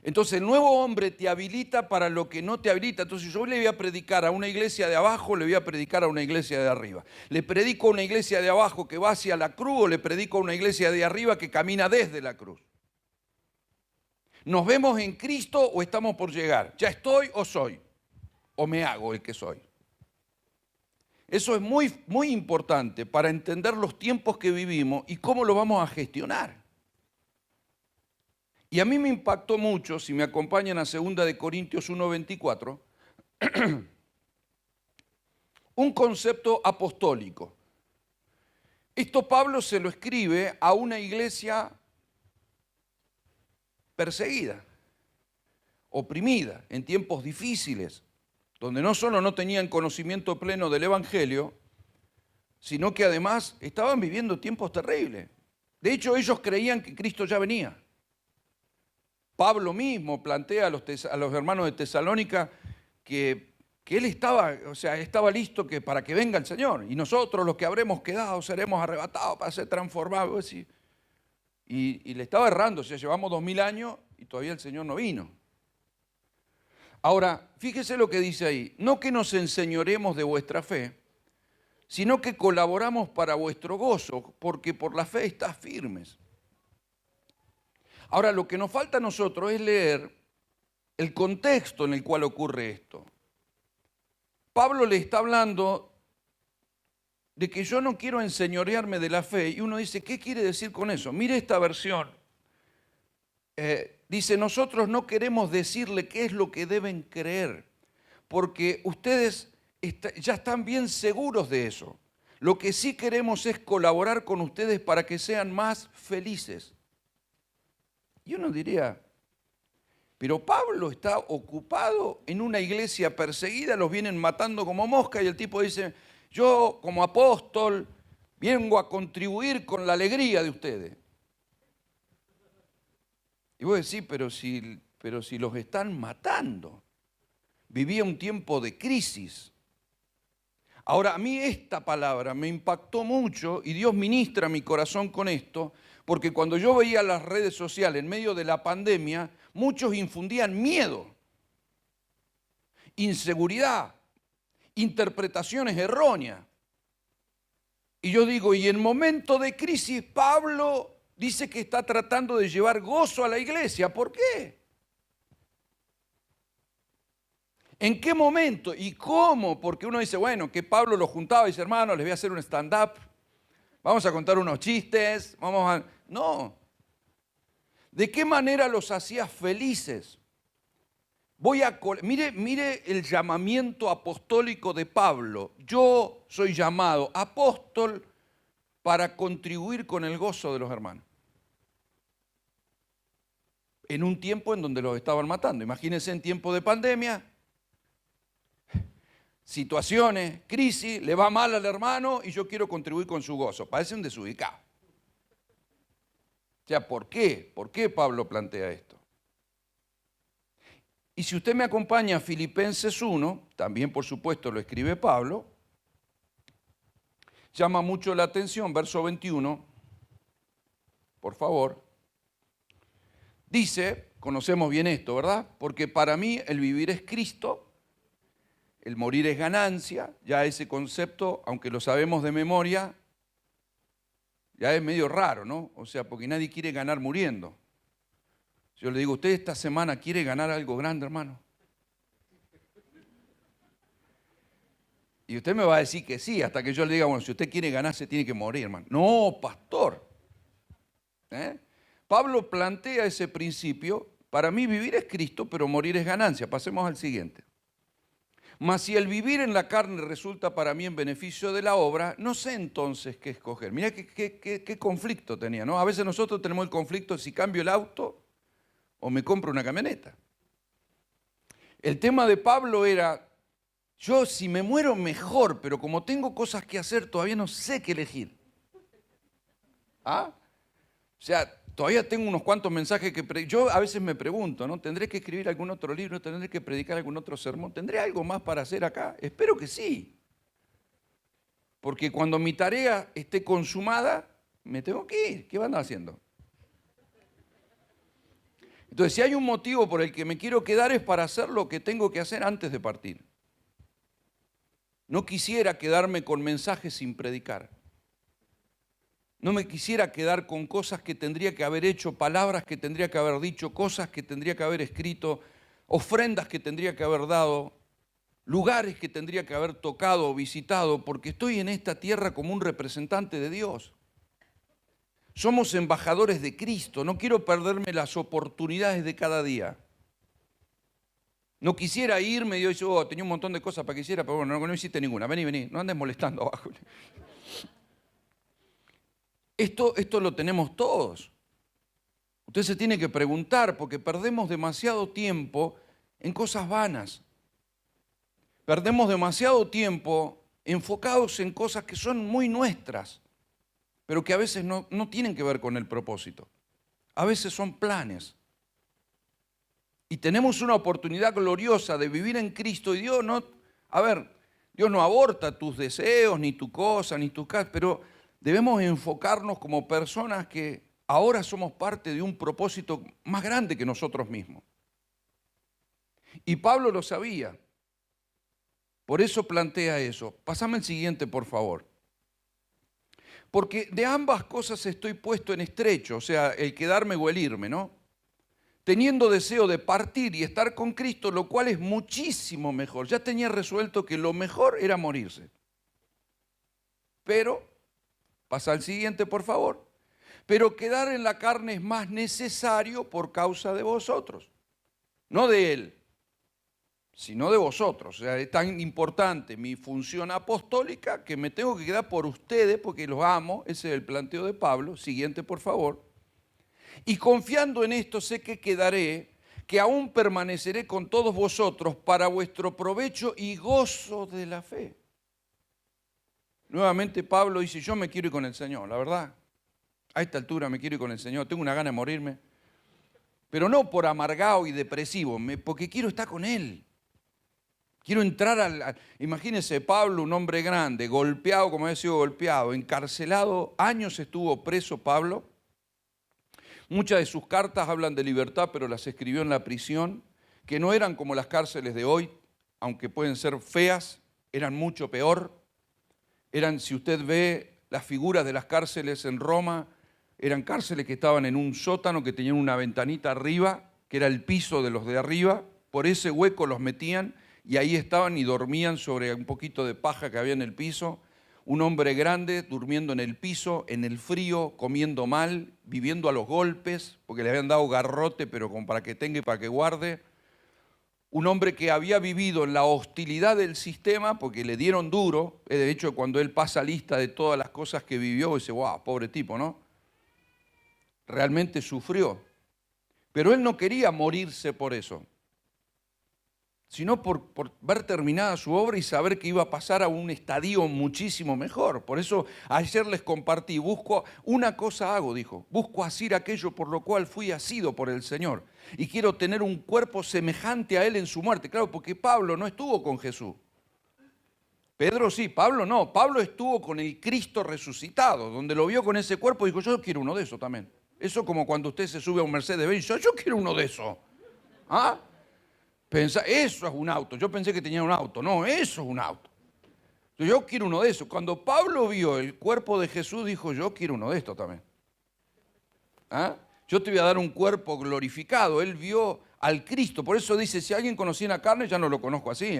Entonces el nuevo hombre te habilita para lo que no te habilita. Entonces yo le voy a predicar a una iglesia de abajo, le voy a predicar a una iglesia de arriba. Le predico a una iglesia de abajo que va hacia la cruz o le predico a una iglesia de arriba que camina desde la cruz. ¿Nos vemos en Cristo o estamos por llegar? ¿Ya estoy o soy? ¿O me hago el que soy? Eso es muy, muy importante para entender los tiempos que vivimos y cómo lo vamos a gestionar. Y a mí me impactó mucho, si me acompañan a 2 de Corintios 1:24, un concepto apostólico. Esto Pablo se lo escribe a una iglesia perseguida, oprimida, en tiempos difíciles, donde no solo no tenían conocimiento pleno del Evangelio, sino que además estaban viviendo tiempos terribles. De hecho, ellos creían que Cristo ya venía. Pablo mismo plantea a los hermanos de Tesalónica que él estaba listo para que venga el Señor. Y nosotros, los que habremos quedado, seremos arrebatados para ser transformados. Y le estaba errando, o sea, llevamos 2000 años y todavía el Señor no vino. Ahora, fíjese lo que dice ahí. No que nos enseñoremos de vuestra fe, sino que colaboramos para vuestro gozo, porque por la fe estás firmes. Ahora, lo que nos falta a nosotros es leer el contexto en el cual ocurre esto. Pablo le está hablando de que yo no quiero enseñorearme de la fe, y uno dice, ¿qué quiere decir con eso? Mire esta versión. Dice, nosotros no queremos decirle qué es lo que deben creer, porque ustedes ya están bien seguros de eso. Lo que sí queremos es colaborar con ustedes para que sean más felices. Y uno diría, pero Pablo está ocupado en una iglesia perseguida, los vienen matando como mosca, y el tipo dice, yo como apóstol vengo a contribuir con la alegría de ustedes. Y vos decís, pero si los están matando. Vivía un tiempo de crisis. Ahora, a mí esta palabra me impactó mucho y Dios ministra mi corazón con esto, porque cuando yo veía las redes sociales en medio de la pandemia, muchos infundían miedo, inseguridad, interpretaciones erróneas. Y yo digo, y en momento de crisis, Pablo dice que está tratando de llevar gozo a la iglesia. ¿Por qué? ¿En qué momento y cómo? Porque uno dice, bueno, que Pablo lo juntaba y dice, hermano, les voy a hacer un stand-up, vamos a contar unos chistes, vamos a... No. ¿De qué manera los hacía felices? Mire el llamamiento apostólico de Pablo. Yo soy llamado apóstol para contribuir con el gozo de los hermanos. En un tiempo en donde los estaban matando. Imagínense en tiempo de pandemia, situaciones, crisis, le va mal al hermano y yo quiero contribuir con su gozo. Parece un desubicado. O sea, ¿por qué? ¿Por qué Pablo plantea esto? Y si usted me acompaña a Filipenses 1, también por supuesto lo escribe Pablo, llama mucho la atención, verso 21, por favor. Dice, conocemos bien esto, ¿verdad? Porque para mí el vivir es Cristo, el morir es ganancia, ya ese concepto, aunque lo sabemos de memoria, ya es medio raro, ¿no? O sea, porque nadie quiere ganar muriendo. Yo le digo, ¿usted esta semana quiere ganar algo grande, hermano? Y usted me va a decir que sí, hasta que yo le diga, bueno, si usted quiere ganar, se tiene que morir, hermano. No, pastor. Pablo plantea ese principio, para mí vivir es Cristo, pero morir es ganancia. Pasemos al siguiente. Mas si el vivir en la carne resulta para mí en beneficio de la obra, no sé entonces qué escoger. Mirá qué conflicto tenía, ¿no? A veces nosotros tenemos el conflicto si cambio el auto o me compro una camioneta. El tema de Pablo era, yo si me muero mejor, pero como tengo cosas que hacer todavía no sé qué elegir. ¿Ah? O sea, todavía tengo unos cuantos mensajes que... Yo a veces me pregunto, ¿no? ¿Tendré que escribir algún otro libro? ¿Tendré que predicar algún otro sermón? ¿Tendré algo más para hacer acá? Espero que sí. Porque cuando mi tarea esté consumada, me tengo que ir. ¿Qué van haciendo? Entonces, si hay un motivo por el que me quiero quedar es para hacer lo que tengo que hacer antes de partir. No quisiera quedarme con mensajes sin predicar. No me quisiera quedar con cosas que tendría que haber hecho, palabras que tendría que haber dicho, cosas que tendría que haber escrito, ofrendas que tendría que haber dado, lugares que tendría que haber tocado o visitado, porque estoy en esta tierra como un representante de Dios. Somos embajadores de Cristo, no quiero perderme las oportunidades de cada día. No quisiera irme y yo decir, tenía un montón de cosas para que hiciera, pero bueno, no hiciste ninguna. Vení, no andes molestando abajo. Esto lo tenemos todos. Usted se tiene que preguntar porque perdemos demasiado tiempo en cosas vanas. Perdemos demasiado tiempo enfocados en cosas que son muy nuestras, pero que a veces no tienen que ver con el propósito. A veces son planes. Y tenemos una oportunidad gloriosa de vivir en Cristo y Dios no aborta tus deseos, ni tu cosa, ni tu casa, pero debemos enfocarnos como personas que ahora somos parte de un propósito más grande que nosotros mismos. Y Pablo lo sabía. Por eso plantea eso. Pásame el siguiente, por favor. Porque de ambas cosas estoy puesto en estrecho, o sea, el quedarme o el irme, ¿no? Teniendo deseo de partir y estar con Cristo, lo cual es muchísimo mejor. Ya tenía resuelto que lo mejor era morirse. Pero, pasa al siguiente, por favor. Pero quedar en la carne es más necesario por causa de vosotros, no de Él. sino de vosotros. O sea, es tan importante mi función apostólica que me tengo que quedar por ustedes porque los amo. Ese es el planteo de Pablo. Siguiente, por favor. Y confiando en esto sé que quedaré, que aún permaneceré con todos vosotros para vuestro provecho y gozo de la fe. Nuevamente Pablo dice, yo me quiero ir con el Señor, la verdad. A esta altura me quiero ir con el Señor, tengo una gana de morirme. Pero no por amargado y depresivo, porque quiero estar con Él. Quiero entrar imagínense, Pablo, un hombre grande, golpeado, como había sido golpeado, encarcelado, años estuvo preso Pablo. Muchas de sus cartas hablan de libertad, pero las escribió en la prisión, que no eran como las cárceles de hoy, aunque pueden ser feas, eran mucho peor. Eran, si usted ve las figuras de las cárceles en Roma, eran cárceles que estaban en un sótano, que tenían una ventanita arriba, que era el piso de los de arriba, por ese hueco los metían y ahí estaban y dormían sobre un poquito de paja que había en el piso. Un hombre grande durmiendo en el piso, en el frío, comiendo mal, viviendo a los golpes, porque le habían dado garrote, pero como para que tenga y para que guarde. Un hombre que había vivido en la hostilidad del sistema, porque le dieron duro. De hecho, cuando él pasa lista de todas las cosas que vivió, dice, wow, pobre tipo, ¿no? Realmente sufrió. Pero él no quería morirse por eso, sino por ver terminada su obra y saber que iba a pasar a un estadio muchísimo mejor. Por eso ayer les compartí, busco una cosa hago, dijo, busco asir aquello por lo cual fui asido por el Señor. Y quiero tener un cuerpo semejante a Él en su muerte. Claro, porque Pablo no estuvo con Jesús. Pedro sí, Pablo no. Pablo estuvo con el Cristo resucitado, donde lo vio con ese cuerpo y dijo, yo quiero uno de esos también. Eso como cuando usted se sube a un Mercedes-Benz, yo quiero uno de esos. ¿Ah? Eso es un auto. Yo pensé que tenía un auto. No, eso es un auto. Yo quiero uno de esos. Cuando Pablo vio el cuerpo de Jesús, dijo, yo quiero uno de estos también. ¿Ah? Yo te voy a dar un cuerpo glorificado. Él vio al Cristo. Por eso dice, si alguien conocía en la carne, ya no lo conozco así.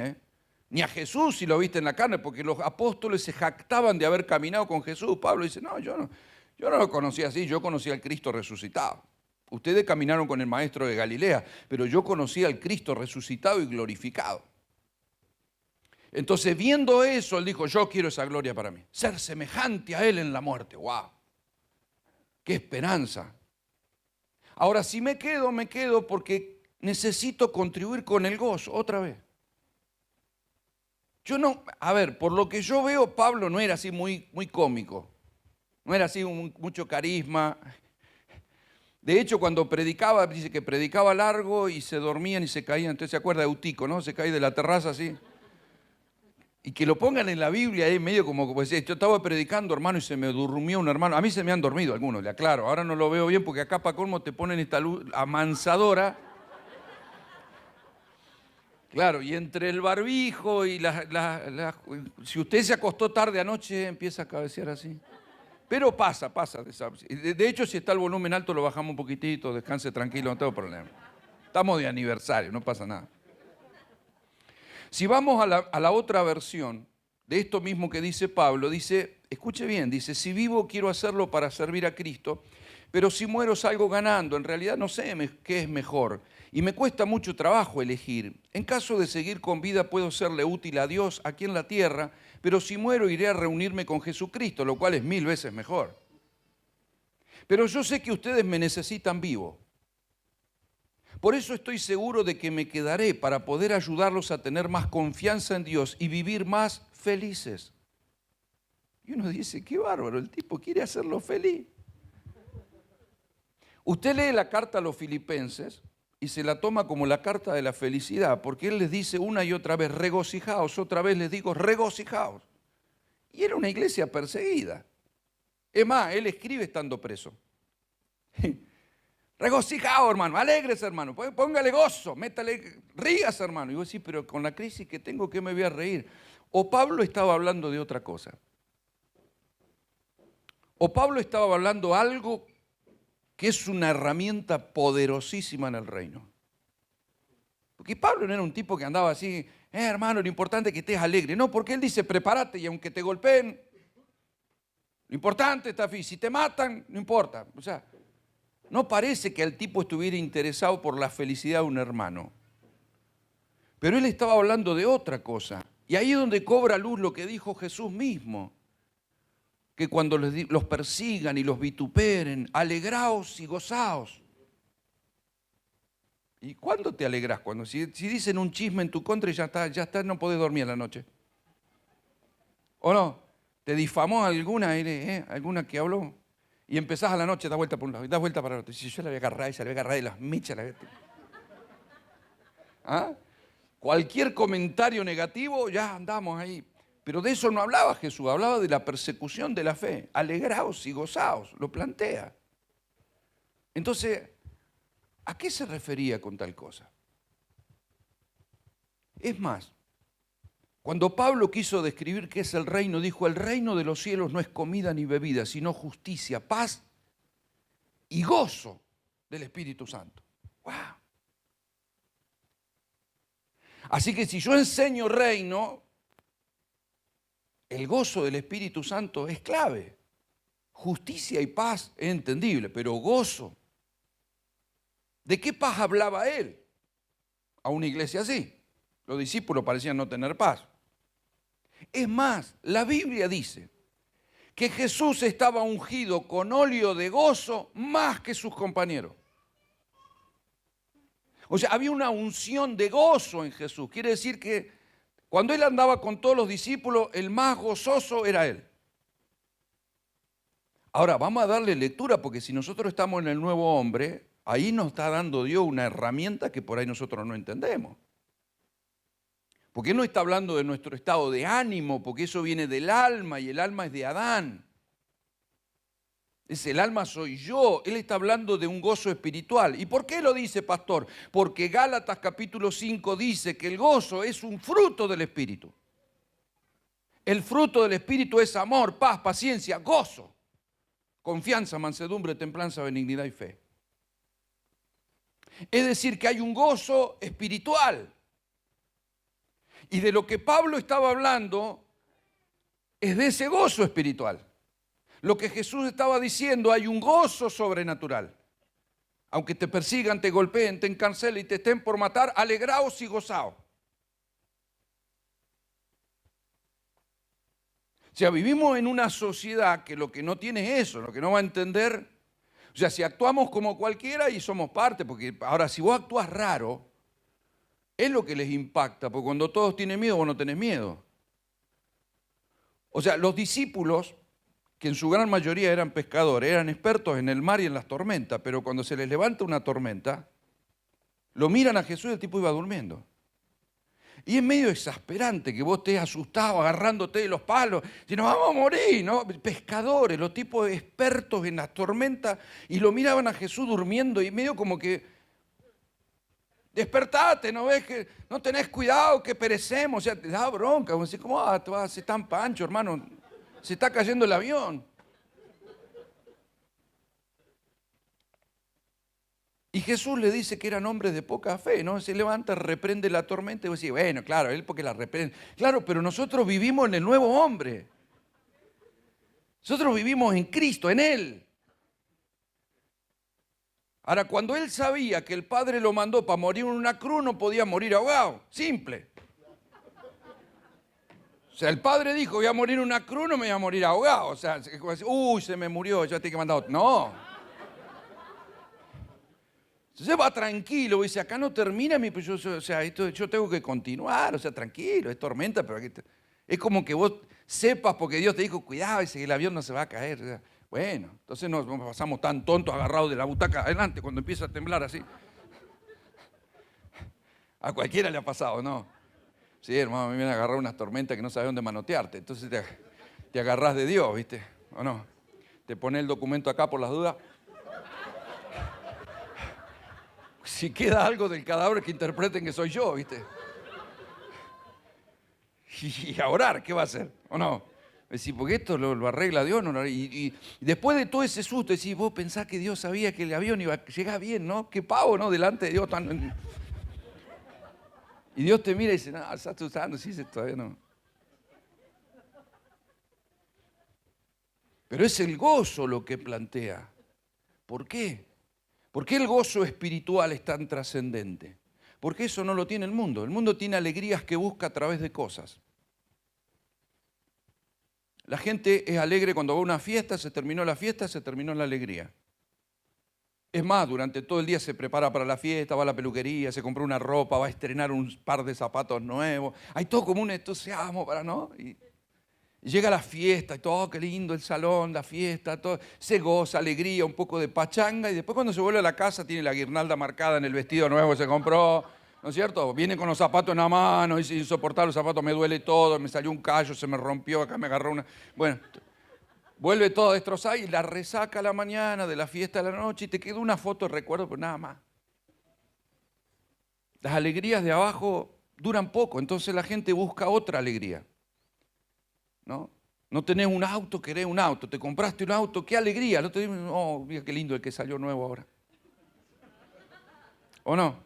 Ni a Jesús si lo viste en la carne, porque los apóstoles se jactaban de haber caminado con Jesús. Pablo dice, no, yo no lo conocía así, yo conocía al Cristo resucitado. Ustedes caminaron con el maestro de Galilea, pero yo conocí al Cristo resucitado y glorificado. Entonces, viendo eso, él dijo, yo quiero esa gloria para mí. Ser semejante a Él en la muerte. ¡Wow! ¡Qué esperanza! Ahora, si me quedo porque necesito contribuir con el gozo, otra vez. Por lo que yo veo, Pablo no era así muy cómico. No era así mucho carisma. De hecho, cuando predicaba, dice que predicaba largo y se dormían y se caían. Entonces se acuerda de Eutico, ¿no? Se cae de la terraza así. Y que lo pongan en la Biblia ahí medio como decía, yo estaba predicando, hermano, y se me durmió un hermano. A mí se me han dormido algunos, le aclaro. Ahora no lo veo bien porque acá para colmo te ponen esta luz amansadora. Claro, y entre el barbijo y si usted se acostó tarde anoche, empieza a cabecear así. Pero pasa. De hecho, si está el volumen alto, lo bajamos un poquitito, descanse tranquilo, no tengo problema. Estamos de aniversario, no pasa nada. Si vamos a la otra versión de esto mismo que dice Pablo, dice, escuche bien, dice, si vivo quiero hacerlo para servir a Cristo, pero si muero salgo ganando. En realidad no sé qué es mejor y me cuesta mucho trabajo elegir. En caso de seguir con vida puedo serle útil a Dios aquí en la tierra, pero si muero iré a reunirme con Jesucristo, lo cual es 1000 veces mejor. Pero yo sé que ustedes me necesitan vivo. Por eso estoy seguro de que me quedaré para poder ayudarlos a tener más confianza en Dios y vivir más felices. Y uno dice, qué bárbaro, el tipo quiere hacerlo feliz. Usted lee la carta a los filipenses y se la toma como la carta de la felicidad, porque él les dice una y otra vez, regocijaos, otra vez les digo, regocijaos. Y era una iglesia perseguida. Es más, él escribe estando preso. Regocijaos, hermano, alegres, hermano, póngale gozo, métale, rías, hermano. Y vos decís, pero con la crisis que tengo, ¿qué me voy a reír? O Pablo estaba hablando de otra cosa. O Pablo estaba hablando algo que es una herramienta poderosísima en el reino. Porque Pablo no era un tipo que andaba así, hermano, lo importante es que estés alegre. No, porque él dice, prepárate y aunque te golpeen, lo importante está así. Si te matan, no importa. O sea, no parece que el tipo estuviera interesado por la felicidad de un hermano. Pero él estaba hablando de otra cosa. Y ahí es donde cobra luz lo que dijo Jesús mismo. Que cuando los persigan y los vituperen, alegraos y gozaos. ¿Y cuándo te alegras? Cuando si dicen un chisme en tu contra y ya está, no podés dormir en la noche. ¿O no? ¿Te difamó alguna que habló? Y empezás a la noche, das vuelta por un lado y das vuelta para el otro. Si yo la voy a agarrar, esa la voy a agarrar de las mechas. ¿Ah? Cualquier comentario negativo, ya andamos ahí. Pero de eso no hablaba Jesús, hablaba de la persecución de la fe. Alegraos y gozaos, lo plantea. Entonces, ¿a qué se refería con tal cosa? Es más, cuando Pablo quiso describir qué es el reino, dijo, el reino de los cielos no es comida ni bebida, sino justicia, paz y gozo del Espíritu Santo. ¡Wow! Así que si yo enseño reino, el gozo del Espíritu Santo es clave. Justicia y paz es entendible, pero gozo. ¿De qué paz hablaba él? A una iglesia así. Los discípulos parecían no tener paz. Es más, la Biblia dice que Jesús estaba ungido con óleo de gozo más que sus compañeros. O sea, había una unción de gozo en Jesús. Quiere decir que cuando él andaba con todos los discípulos, el más gozoso era él. Ahora, vamos a darle lectura, porque si nosotros estamos en el nuevo hombre, ahí nos está dando Dios una herramienta que por ahí nosotros no entendemos. Porque Él no está hablando de nuestro estado de ánimo, porque eso viene del alma y el alma es de Adán. El alma soy yo. Él está hablando de un gozo espiritual. ¿Y por qué lo dice, pastor? Porque Gálatas capítulo 5 dice que el gozo es un fruto del Espíritu. El fruto del Espíritu es amor, paz, paciencia, gozo, confianza, mansedumbre, templanza, benignidad y fe. Es decir, que hay un gozo espiritual. Y de lo que Pablo estaba hablando es de ese gozo espiritual. Lo que Jesús estaba diciendo, hay un gozo sobrenatural. Aunque te persigan, te golpeen, te encarcelen y te estén por matar, alegraos y gozaos. O sea, vivimos en una sociedad que lo que no tiene es eso, lo que no va a entender. O sea, si actuamos como cualquiera y somos parte, porque ahora si vos actúas raro, es lo que les impacta, porque cuando todos tienen miedo, vos no tenés miedo. O sea, los discípulos, que en su gran mayoría eran pescadores, eran expertos en el mar y en las tormentas, pero cuando se les levanta una tormenta, lo miran a Jesús y el tipo iba durmiendo. Y es medio exasperante que vos estés asustado, agarrándote de los palos, y nos vamos a morir, ¿no? Pescadores, los tipos expertos en las tormentas, y lo miraban a Jesús durmiendo y medio como que, despertate, ¿no ves que no tenés cuidado, que perecemos? O sea, te da bronca, como decir, ¿cómo te vas a hacer tan pancho, hermano? Se está cayendo el avión. Y Jesús le dice que eran hombres de poca fe, ¿no? Se levanta, reprende la tormenta y vos decís, bueno, claro, él porque la reprende. Claro, pero nosotros vivimos en el nuevo hombre. Nosotros vivimos en Cristo, en Él. Ahora, cuando él sabía que el Padre lo mandó para morir en una cruz, no podía morir ahogado. Simple. O sea, el Padre dijo, voy a morir en una cruz, no me voy a morir ahogado. O sea, uy, se me murió, ya tengo que mandar otro. No. Entonces va tranquilo, dice, acá no termina, pues yo tengo que continuar, o sea, tranquilo, es tormenta, pero es como que vos sepas, porque Dios te dijo, cuidado, dice que el avión no se va a caer. O sea, bueno, entonces nos pasamos tan tontos agarrados de la butaca adelante cuando empieza a temblar así. A cualquiera le ha pasado, ¿no? Sí, hermano, me vienen a agarrar unas tormentas que no sabes dónde manotearte, entonces te agarrás de Dios, ¿viste? ¿O no? Te pones el documento acá por las dudas. Si queda algo del cadáver que interpreten que soy yo, ¿viste? Y a orar, ¿qué va a hacer? ¿O no? Decir, porque esto lo arregla Dios. ¿No? Y después de todo ese susto, decís, vos pensás que Dios sabía que el avión iba a llegar bien, ¿no? Qué pavo, ¿no? Delante de Dios. Y Dios te mira y dice, no, estás usando, sí, todavía no. Pero es el gozo lo que plantea. ¿Por qué? ¿Por qué el gozo espiritual es tan trascendente? Porque eso no lo tiene el mundo. El mundo tiene alegrías que busca a través de cosas. La gente es alegre cuando va a una fiesta, se terminó la fiesta, se terminó la alegría. Es más, durante todo el día se prepara para la fiesta, va a la peluquería, se compra una ropa, va a estrenar un par de zapatos nuevos. Hay todo como un entusiasmo para, ¿no? Y llega la fiesta y todo, qué lindo el salón, la fiesta, todo. Se goza, alegría, un poco de pachanga y después cuando se vuelve a la casa tiene la guirnalda marcada en el vestido nuevo que se compró, ¿no es cierto? Viene con los zapatos en la mano y es insoportable, los zapatos me duele todo, me salió un callo, se me rompió, acá me agarró una... Bueno, vuelve todo destrozado y la resaca a la mañana de la fiesta de la noche y te queda una foto de recuerdo, pero nada más. Las alegrías de abajo duran poco, entonces la gente busca otra alegría. No tenés un auto, querés un auto. Te compraste un auto, qué alegría. El otro día, oh, mira qué lindo el que salió nuevo ahora. ¿O no?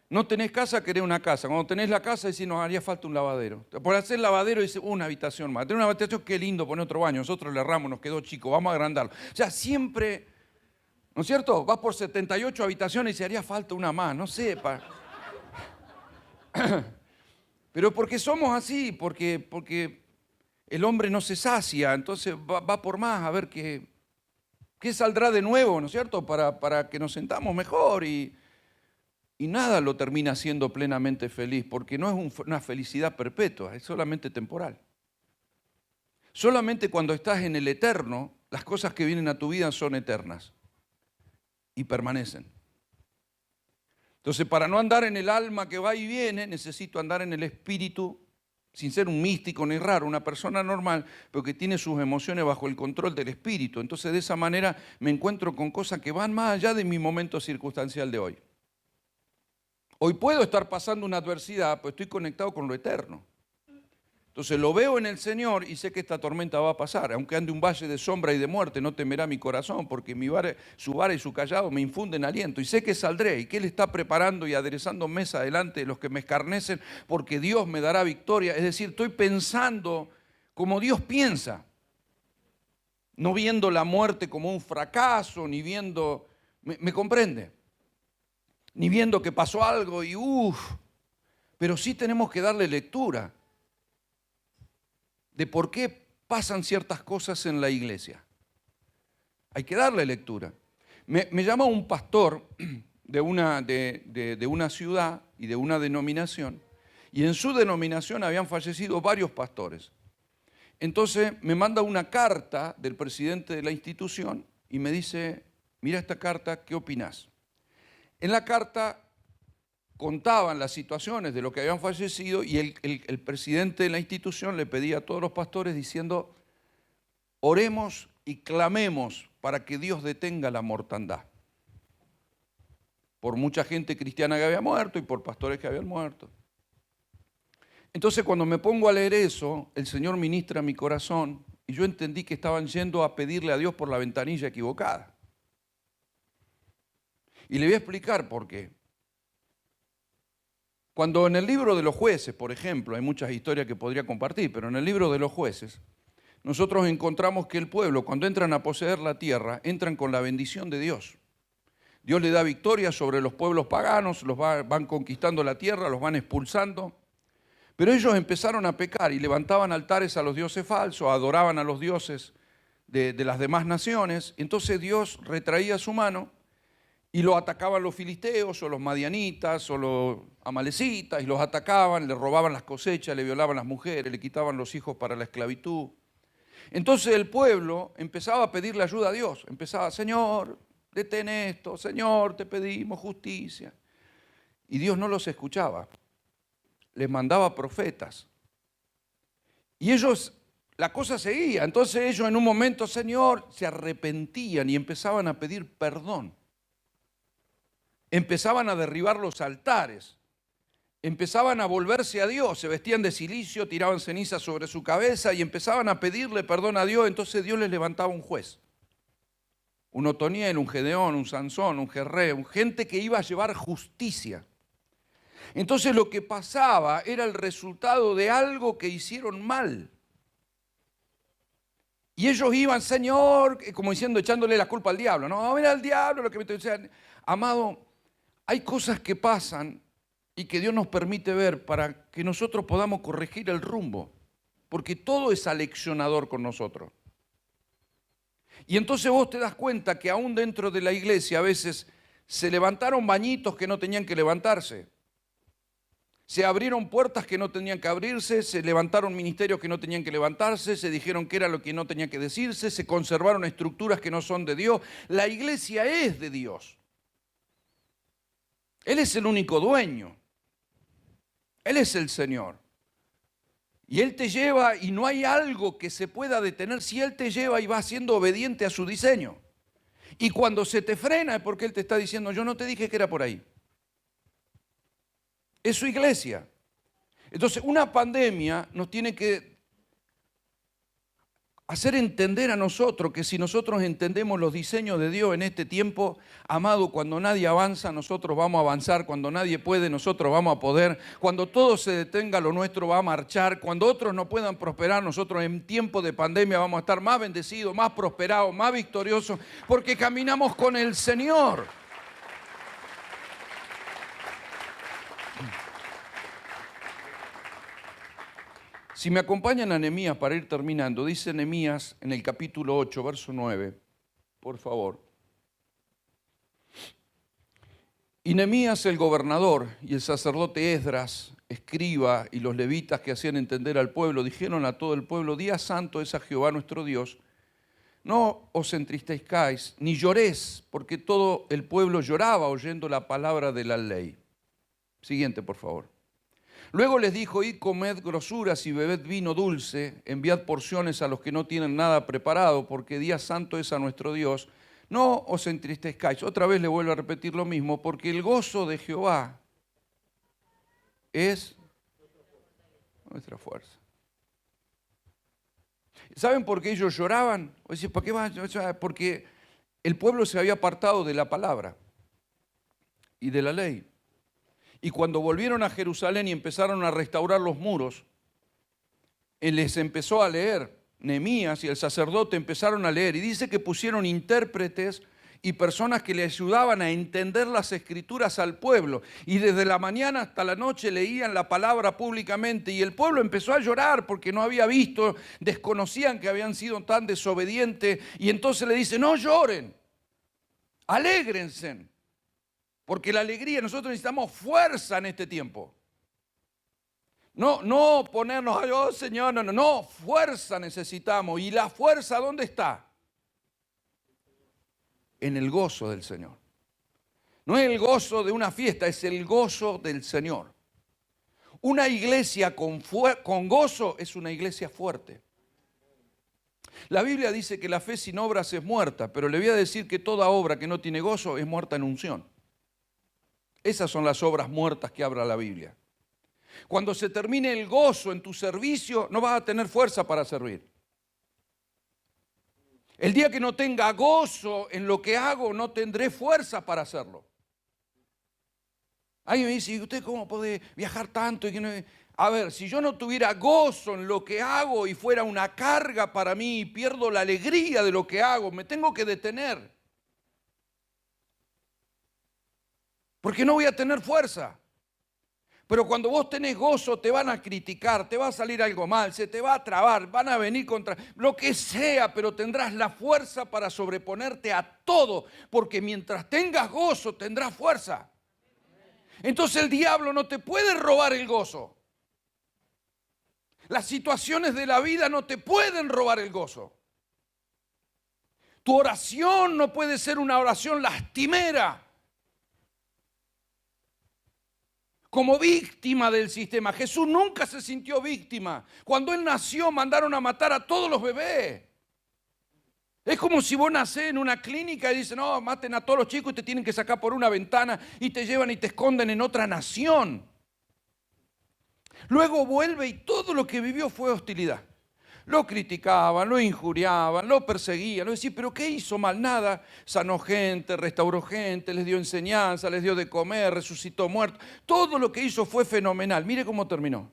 No tenés casa, querés una casa. Cuando tenés la casa, decís, nos haría falta un lavadero. Por hacer lavadero, dice, una habitación más. Tener una habitación, qué lindo, poner otro baño. Nosotros le erramos, nos quedó chico, vamos a agrandarlo. O sea, siempre, ¿no es cierto? Vas por 78 habitaciones y se haría falta una más, no sé. Pero porque somos así, porque el hombre no se sacia, entonces va por más a ver qué saldrá de nuevo, ¿no es cierto? Para que nos sentamos mejor y nada lo termina siendo plenamente feliz, porque no es una felicidad perpetua, es solamente temporal. Solamente cuando estás en el eterno, las cosas que vienen a tu vida son eternas y permanecen. Entonces, para no andar en el alma que va y viene, necesito andar en el espíritu, sin ser un místico ni raro, una persona normal, pero que tiene sus emociones bajo el control del espíritu. Entonces, de esa manera me encuentro con cosas que van más allá de mi momento circunstancial de hoy. Hoy puedo estar pasando una adversidad, pero estoy conectado con lo eterno. Entonces lo veo en el Señor y sé que esta tormenta va a pasar. Aunque ande un valle de sombra y de muerte, no temerá mi corazón, porque su vara y su callado me infunden aliento. Y sé que saldré y que Él está preparando y aderezando mesa delante de los que me escarnecen, porque Dios me dará victoria. Es decir, estoy pensando como Dios piensa. No viendo la muerte como un fracaso, ni viendo... ¿Me comprende? Ni viendo que pasó algo y pero sí tenemos que darle lectura de por qué pasan ciertas cosas en la iglesia. Hay que darle lectura. Me llama un pastor de una ciudad y de una denominación, y en su denominación habían fallecido varios pastores. Entonces me manda una carta del presidente de la institución y me dice, mira esta carta, ¿qué opinás? En la carta contaban las situaciones de los que habían fallecido y el presidente de la institución le pedía a todos los pastores diciendo, oremos y clamemos para que Dios detenga la mortandad. Por mucha gente cristiana que había muerto y por pastores que habían muerto. Entonces cuando me pongo a leer eso, el Señor ministra mi corazón y yo entendí que estaban yendo a pedirle a Dios por la ventanilla equivocada. Y le voy a explicar por qué. Cuando en el libro de los jueces, por ejemplo, hay muchas historias que podría compartir, pero en el libro de los jueces, nosotros encontramos que el pueblo, cuando entran a poseer la tierra, entran con la bendición de Dios. Dios le da victoria sobre los pueblos paganos, van conquistando la tierra, los van expulsando. Pero ellos empezaron a pecar y levantaban altares a los dioses falsos, adoraban a los dioses de las demás naciones. Entonces Dios retraía su mano y lo atacaban los filisteos o los madianitas o los amalecitas y los atacaban, le robaban las cosechas, le violaban las mujeres, le quitaban los hijos para la esclavitud. Entonces el pueblo empezaba a pedirle ayuda a Dios, empezaba, Señor, detén esto, Señor, te pedimos justicia. Y Dios no los escuchaba, les mandaba profetas. Y ellos, la cosa seguía, entonces ellos en un momento, Señor, se arrepentían y empezaban a pedir perdón. Empezaban a derribar los altares, empezaban a volverse a Dios, se vestían de cilicio, tiraban ceniza sobre su cabeza y empezaban a pedirle perdón a Dios. Entonces Dios les levantaba un juez, un Otoniel, un Gedeón, un Sansón, un Jerreo, gente que iba a llevar justicia. Entonces lo que pasaba era el resultado de algo que hicieron mal. Y ellos iban, Señor, como diciendo, echándole la culpa al diablo. No, mira al diablo lo que me estoy diciendo. Amado, hay cosas que pasan y que Dios nos permite ver para que nosotros podamos corregir el rumbo, porque todo es aleccionador con nosotros. Y entonces vos te das cuenta que aún dentro de la iglesia a veces se levantaron bañitos que no tenían que levantarse, se abrieron puertas que no tenían que abrirse, se levantaron ministerios que no tenían que levantarse, se dijeron que era lo que no tenía que decirse, se conservaron estructuras que no son de Dios. La iglesia es de Dios. Él es el único dueño. Él es el Señor. Y Él te lleva y no hay algo que se pueda detener si Él te lleva y va siendo obediente a su diseño. Y cuando se te frena es porque Él te está diciendo, yo no te dije que era por ahí. Es su iglesia. Entonces, una pandemia nos tiene que hacer entender a nosotros que si nosotros entendemos los diseños de Dios en este tiempo, amado, cuando nadie avanza, nosotros vamos a avanzar. Cuando nadie puede, nosotros vamos a poder. Cuando todo se detenga, lo nuestro va a marchar. Cuando otros no puedan prosperar, nosotros en tiempo de pandemia vamos a estar más bendecidos, más prosperados, más victoriosos, porque caminamos con el Señor. Si me acompañan a Nehemías para ir terminando, dice Nehemías en el capítulo 8, verso 9, por favor. Y Nehemías el gobernador y el sacerdote Esdras, escriba, y los levitas que hacían entender al pueblo, dijeron a todo el pueblo, día santo es a Jehová nuestro Dios, no os entristezcáis, ni lloréis, porque todo el pueblo lloraba oyendo la palabra de la ley. Siguiente, por favor. Luego les dijo, id, comed grosuras y bebed vino dulce, enviad porciones a los que no tienen nada preparado, porque día santo es a nuestro Dios. No os entristezcáis. Otra vez le vuelvo a repetir lo mismo, porque el gozo de Jehová es nuestra fuerza. ¿Saben por qué ellos lloraban? O decir, ¿por qué van a llorar? Porque el pueblo se había apartado de la palabra y de la ley. Y cuando volvieron a Jerusalén y empezaron a restaurar los muros, él les empezó a leer, Nehemías y el sacerdote empezaron a leer, y dice que pusieron intérpretes y personas que le ayudaban a entender las escrituras al pueblo, y desde la mañana hasta la noche leían la palabra públicamente, y el pueblo empezó a llorar porque no había visto, desconocían que habían sido tan desobedientes, y entonces le dice, no lloren, alégrense. Porque la alegría, nosotros necesitamos fuerza en este tiempo. No ponernos, ay, oh Señor, no, fuerza necesitamos. ¿Y la fuerza dónde está? En el gozo del Señor. No es el gozo de una fiesta, es el gozo del Señor. Una iglesia con gozo es una iglesia fuerte. La Biblia dice que la fe sin obras es muerta, pero le voy a decir que toda obra que no tiene gozo es muerta en unción. Esas son las obras muertas que habla la Biblia. Cuando se termine el gozo en tu servicio, no vas a tener fuerza para servir. El día que no tenga gozo en lo que hago, no tendré fuerza para hacerlo. Alguien me dice, ¿y usted cómo puede viajar tanto? A ver, si yo no tuviera gozo en lo que hago y fuera una carga para mí y pierdo la alegría de lo que hago, me tengo que detener. Porque no voy a tener fuerza. Pero cuando vos tenés gozo, te van a criticar, te va a salir algo mal, se te va a trabar, van a venir contra lo que sea, pero tendrás la fuerza para sobreponerte a todo, porque mientras tengas gozo, tendrás fuerza. Entonces el diablo no te puede robar el gozo. Las situaciones de la vida no te pueden robar el gozo. Tu oración no puede ser una oración lastimera, como víctima del sistema. Jesús nunca se sintió víctima. Cuando Él nació mandaron a matar a todos los bebés. Es como si vos nacés en una clínica y dicen, no, maten a todos los chicos y te tienen que sacar por una ventana y te llevan y te esconden en otra nación. Luego vuelve y todo lo que vivió fue hostilidad. Lo criticaban, lo injuriaban, lo perseguían. Lo decían, ¿pero qué hizo mal? Nada. Sanó gente, restauró gente, les dio enseñanza, les dio de comer, resucitó muertos. Todo lo que hizo fue fenomenal. Mire cómo terminó.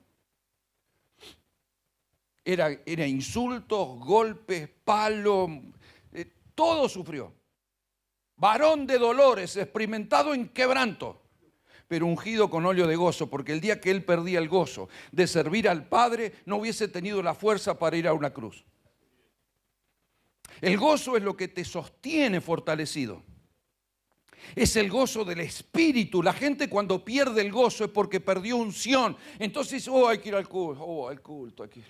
Era insultos, golpes, palos, todo sufrió. Varón de dolores, experimentado en quebranto. pero ungido con óleo de gozo, porque el día que él perdía el gozo de servir al Padre, no hubiese tenido la fuerza para ir a una cruz. El gozo es lo que te sostiene fortalecido. Es el gozo del Espíritu. La gente cuando pierde el gozo es porque perdió unción. Entonces, hay que ir al culto. Al culto aquí.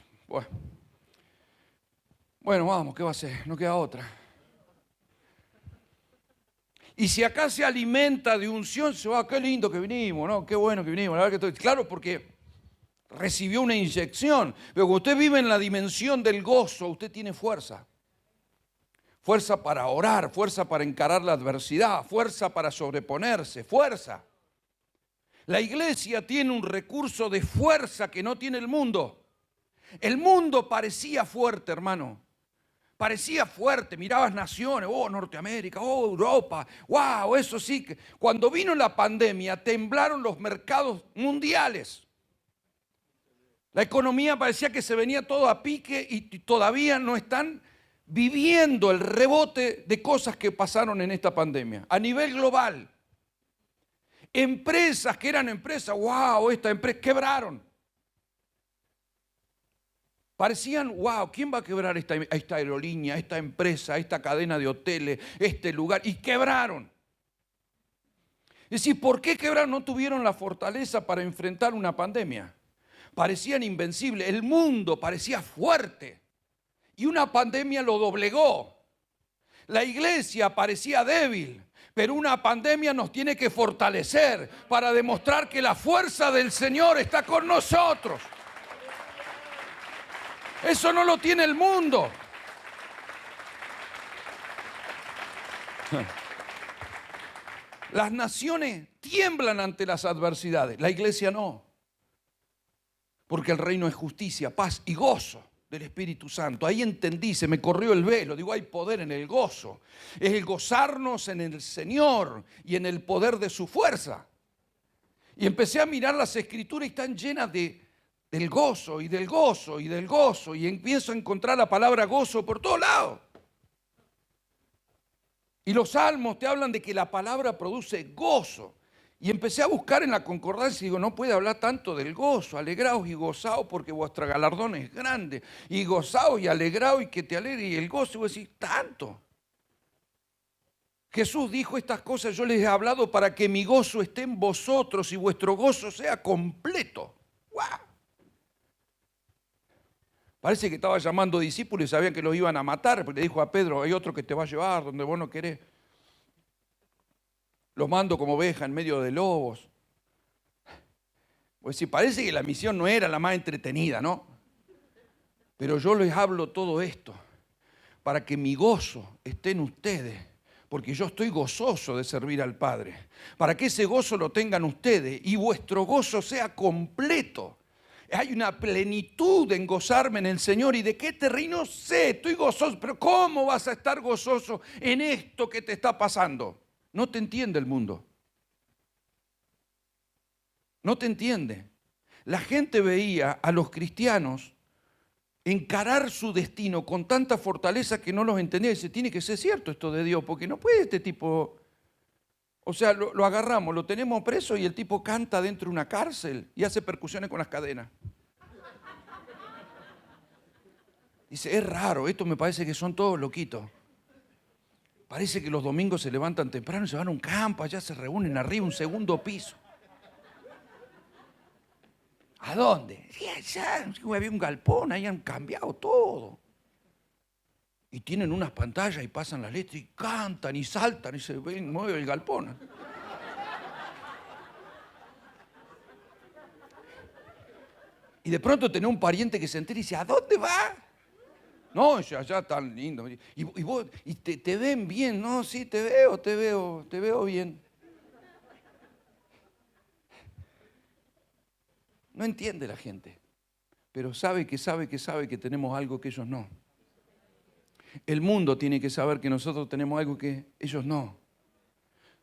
Bueno, vamos, ¿qué va a hacer? No queda otra. Y si acá se alimenta de unción, se va, qué lindo que vinimos, ¿no? Qué bueno que vinimos. La verdad que estoy, claro, porque recibió una inyección. Pero cuando usted vive en la dimensión del gozo, usted tiene fuerza. Fuerza para orar, fuerza para encarar la adversidad, fuerza para sobreponerse, fuerza. La iglesia tiene un recurso de fuerza que no tiene el mundo. El mundo parecía fuerte, hermano. Parecía fuerte, mirabas naciones, Norteamérica, Europa, wow, eso sí. Cuando vino la pandemia, temblaron los mercados mundiales. La economía parecía que se venía todo a pique y todavía no están viviendo el rebote de cosas que pasaron en esta pandemia. A nivel global, empresas que eran empresas, esta empresa, quebraron. Parecían, ¿quién va a quebrar esta aerolínea, esta empresa, esta cadena de hoteles, este lugar? Y quebraron. Es decir, ¿por qué quebraron? No tuvieron la fortaleza para enfrentar una pandemia. Parecían invencibles, el mundo parecía fuerte. Y una pandemia lo doblegó. La iglesia parecía débil, pero una pandemia nos tiene que fortalecer para demostrar que la fuerza del Señor está con nosotros. Eso no lo tiene el mundo. Las naciones tiemblan ante las adversidades, la iglesia no. Porque el reino es justicia, paz y gozo del Espíritu Santo. Ahí entendí, se me corrió el velo. Digo, hay poder en el gozo. Es el gozarnos en el Señor y en el poder de su fuerza. Y empecé a mirar las Escrituras y están llenas del gozo y del gozo y del gozo. Y empiezo a encontrar la palabra gozo por todos lados. Y los salmos te hablan de que la palabra produce gozo. Y empecé a buscar en la concordancia y digo, no puede hablar tanto del gozo. Alegraos y gozaos porque vuestro galardón es grande. Y gozaos y alegraos y que te alegre. Y el gozo, y voy a decir, tanto. Jesús dijo estas cosas, yo les he hablado para que mi gozo esté en vosotros y vuestro gozo sea completo. ¡Guau! Parece que estaba llamando discípulos y sabían que los iban a matar, porque le dijo a Pedro, hay otro que te va a llevar donde vos no querés. Los mando como oveja en medio de lobos. Pues sí, parece que la misión no era la más entretenida, ¿no? Pero yo les hablo todo esto para que mi gozo esté en ustedes, porque yo estoy gozoso de servir al Padre. Para que ese gozo lo tengan ustedes y vuestro gozo sea completo. Hay una plenitud en gozarme en el Señor. ¿Y de qué te ríes? No sé, estoy gozoso, pero ¿cómo vas a estar gozoso en esto que te está pasando? No te entiende el mundo. No te entiende. La gente veía a los cristianos encarar su destino con tanta fortaleza que no los entendía. Y dice, tiene que ser cierto esto de Dios, porque no puede este tipo... O sea, lo agarramos, lo tenemos preso y el tipo canta dentro de una cárcel y hace percusiones con las cadenas. Dice, es raro, esto me parece que son todos loquitos. Parece que los domingos se levantan temprano y se van a un campo, allá se reúnen arriba, un segundo piso. ¿A dónde? Sí, allá, había un galpón, ahí han cambiado todo. Y tienen unas pantallas y pasan las letras y cantan y saltan y se ven, mueve el galpón. Y de pronto tenés un pariente que se entera y dice, ¿a dónde va? No, allá tan lindo. Y vos, y te ven bien, no, sí, te veo bien. No entiende la gente, pero sabe que tenemos algo que ellos no. El mundo tiene que saber que nosotros tenemos algo que ellos no.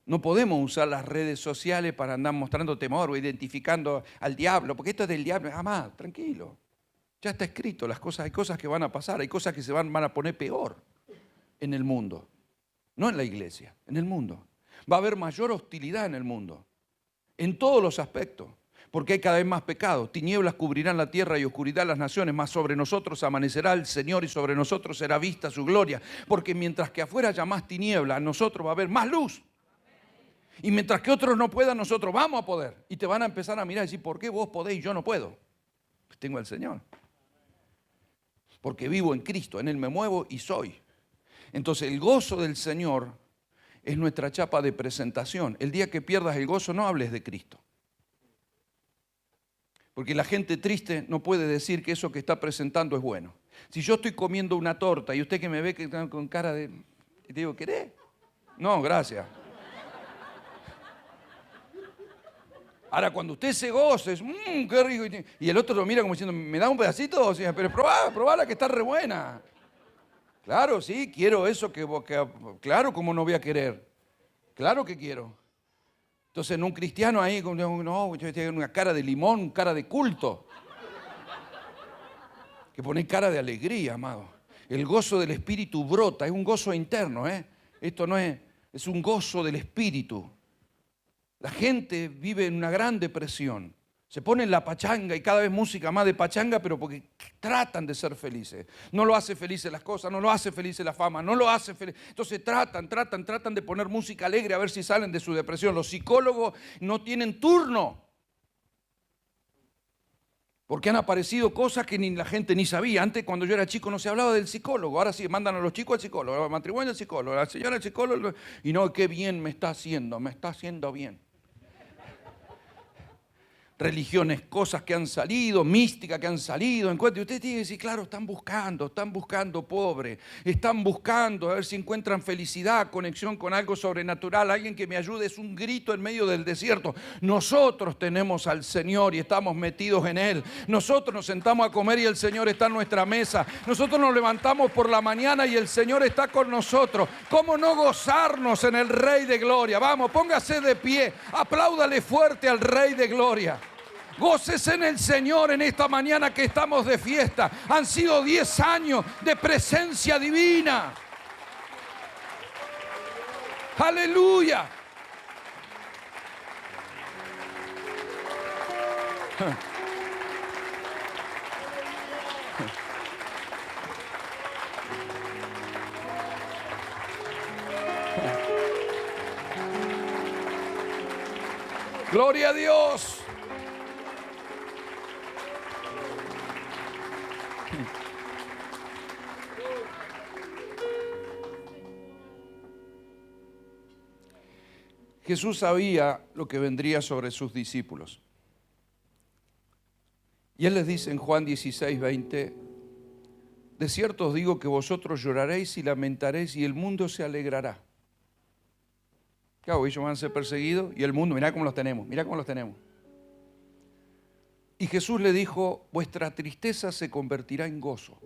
No podemos usar las redes sociales para andar mostrando temor o identificando al diablo, porque esto es del diablo. Jamás, tranquilo. Ya está escrito las cosas, hay cosas que van a pasar, hay cosas que se van a poner peor en el mundo. No en la iglesia, en el mundo. Va a haber mayor hostilidad en el mundo. en todos los aspectos. Porque hay cada vez más pecado. Tinieblas cubrirán la tierra y oscuridad las naciones, mas sobre nosotros amanecerá el Señor y sobre nosotros será vista su gloria. Porque mientras que afuera haya más tiniebla, a nosotros va a haber más luz. Y mientras que otros no puedan, nosotros vamos a poder. Y te van a empezar a mirar y decir, ¿por qué vos podés y yo no puedo? Pues tengo al Señor. Porque vivo en Cristo, en Él me muevo y soy. Entonces el gozo del Señor es nuestra chapa de presentación. El día que pierdas el gozo, no hables de Cristo. Porque la gente triste no puede decir que eso que está presentando es bueno. Si yo estoy comiendo una torta y usted que me ve que está con cara de... Y te digo, ¿querés? No, gracias. Ahora, cuando usted se goza, es qué rico. Y el otro lo mira como diciendo, ¿me da un pedacito? O sea, pero probá que está re buena. Claro, sí, quiero eso claro, ¿cómo no voy a querer? Claro que quiero. Entonces, en un cristiano ahí, no, tiene una cara de limón, cara de culto. Que pone cara de alegría, amado. El gozo del Espíritu brota, es un gozo interno, ¿eh? Esto no es un gozo del Espíritu. La gente vive en una gran depresión. Se ponen la pachanga y cada vez música más de pachanga, pero porque tratan de ser felices. No lo hace felices las cosas, no lo hace felices la fama, no lo hace feliz. Entonces tratan de poner música alegre a ver si salen de su depresión. Los psicólogos no tienen turno. Porque han aparecido cosas que ni la gente ni sabía. Antes, cuando yo era chico, no se hablaba del psicólogo. Ahora sí, mandan a los chicos al psicólogo, al matrimonio al psicólogo, a la señora al psicólogo. Y no, qué bien me está haciendo bien. Religiones, cosas que han salido, místicas que han salido, encuentros. Y usted tiene que decir, claro, están buscando pobre, están buscando a ver si encuentran felicidad, conexión con algo sobrenatural, alguien que me ayude, es un grito en medio del desierto. Nosotros tenemos al Señor y estamos metidos en Él. Nosotros nos sentamos a comer y el Señor está en nuestra mesa. Nosotros nos levantamos por la mañana y el Señor está con nosotros. ¿Cómo no gozarnos en el Rey de Gloria? Vamos, póngase de pie, apláudale fuerte al Rey de Gloria. Gócese en el Señor en esta mañana que estamos de fiesta. Han sido 10 años de presencia divina. ¡Aleluya! ¡Gloria a Dios! Jesús sabía lo que vendría sobre sus discípulos. Y Él les dice en Juan 16, 20, de cierto os digo que vosotros lloraréis y lamentaréis y el mundo se alegrará. Claro, ellos van a ser perseguidos y el mundo, mirá cómo los tenemos. Y Jesús le dijo, vuestra tristeza se convertirá en gozo.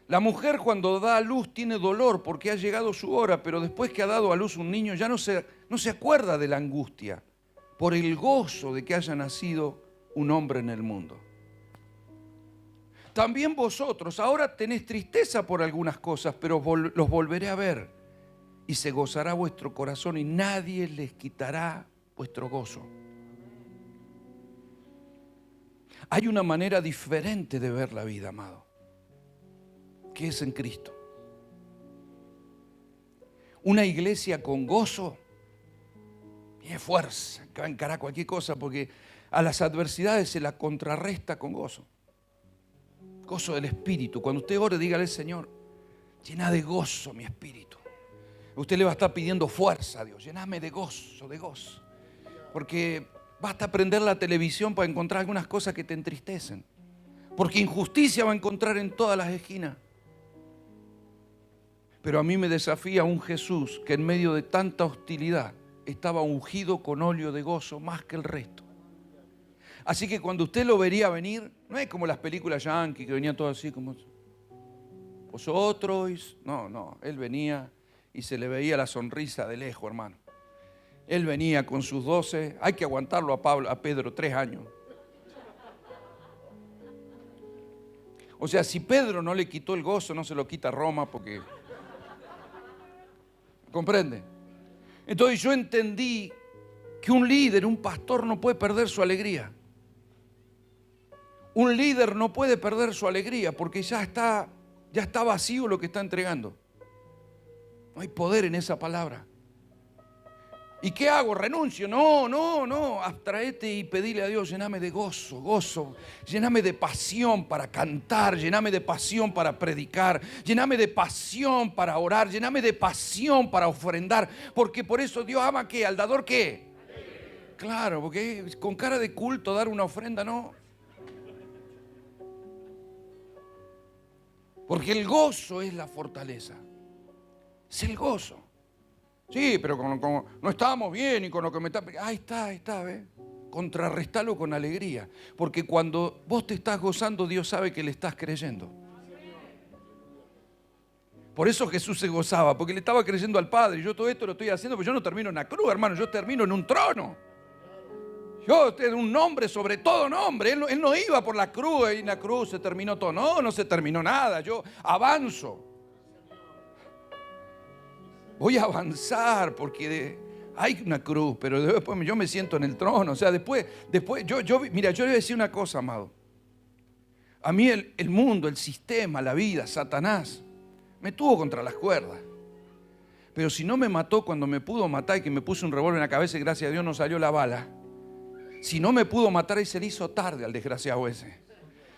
La mujer cuando da a luz tiene dolor porque ha llegado su hora, pero después que ha dado a luz un niño ya no se acuerda de la angustia por el gozo de que haya nacido un hombre en el mundo. También vosotros ahora tenéis tristeza por algunas cosas, pero los volveré a ver y se gozará vuestro corazón y nadie les quitará vuestro gozo. Hay una manera diferente de ver la vida, amado, que es en Cristo. Una iglesia con gozo tiene fuerza, que va a encarar cualquier cosa, porque a las adversidades se la contrarresta con gozo. Gozo del Espíritu. Cuando usted ore, dígale, Señor, llena de gozo mi espíritu. Usted le va a estar pidiendo fuerza a Dios. Lléname de gozo, de gozo. Porque basta prender la televisión para encontrar algunas cosas que te entristecen. Porque injusticia va a encontrar en todas las esquinas. Pero a mí me desafía un Jesús que en medio de tanta hostilidad estaba ungido con óleo de gozo más que el resto. Así que cuando usted lo vería venir, no es como las películas yanquis que venían todo así como vosotros. No, él venía y se le veía la sonrisa de lejos, hermano. Él venía con sus 12, hay que aguantarlo a Pedro 3 años. O sea, si Pedro no le quitó el gozo, no se lo quita Roma porque... ¿Comprende? Entonces yo entendí que un líder, un pastor no puede perder su alegría. Un líder no puede perder su alegría porque ya está vacío lo que está entregando. No hay poder en esa palabra. ¿Y qué hago? ¿Renuncio? No. Abstraete y pedile a Dios, lléname de gozo. Lléname de pasión para cantar. Lléname de pasión para predicar. Lléname de pasión para orar. Lléname de pasión para ofrendar. Porque por eso Dios ama ¿qué? ¿Al dador qué? Claro, porque con cara de culto dar una ofrenda no. Porque el gozo es la fortaleza. Es el gozo. Sí, pero como no estábamos bien y con lo que me está... Ahí está, ¿ves? Contrarrestalo con alegría. Porque cuando vos te estás gozando, Dios sabe que le estás creyendo. Por eso Jesús se gozaba, porque le estaba creyendo al Padre. Yo todo esto lo estoy haciendo, pero yo no termino en la cruz, hermano. Yo termino en un trono. Yo tengo un nombre sobre todo nombre. Él no iba por la cruz y en la cruz se terminó todo. No se terminó nada. Yo avanzo. Voy a avanzar porque hay una cruz, pero después yo me siento en el trono. O sea, después mira, yo le voy a decir una cosa, amado. A mí el mundo, el sistema, la vida, Satanás, me tuvo contra las cuerdas. Pero si no me mató cuando me pudo matar y que me puse un revólver en la cabeza y gracias a Dios no salió la bala. Si no me pudo matar y se le hizo tarde al desgraciado ese.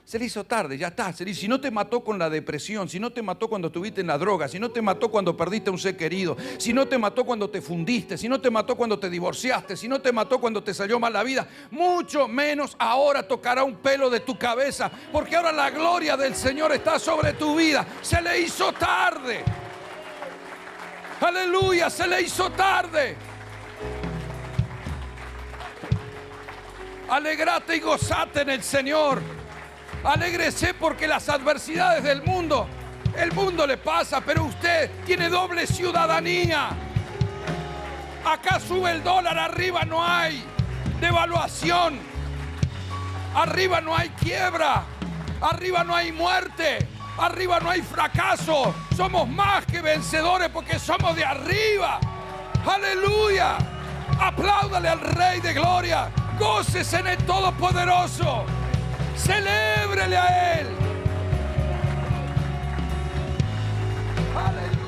Se le hizo tarde, ya está. Si no te mató con la depresión, si no te mató cuando estuviste en la droga, si no te mató cuando perdiste a un ser querido, si no te mató cuando te fundiste, si no te mató cuando te divorciaste, si no te mató cuando te salió mal la vida, mucho menos ahora tocará un pelo de tu cabeza, porque ahora la gloria del Señor está sobre tu vida. Se le hizo tarde. Aleluya, se le hizo tarde. Alegrate y gozate en el Señor. Alégrese porque las adversidades del mundo, el mundo le pasa, pero usted tiene doble ciudadanía. Acá sube el dólar, arriba no hay devaluación, arriba no hay quiebra, arriba no hay muerte, arriba no hay fracaso. Somos más que vencedores porque somos de arriba. Aleluya. Apláudale al Rey de Gloria. Gócese en el Todopoderoso. Celébrele a Él. Aleluya.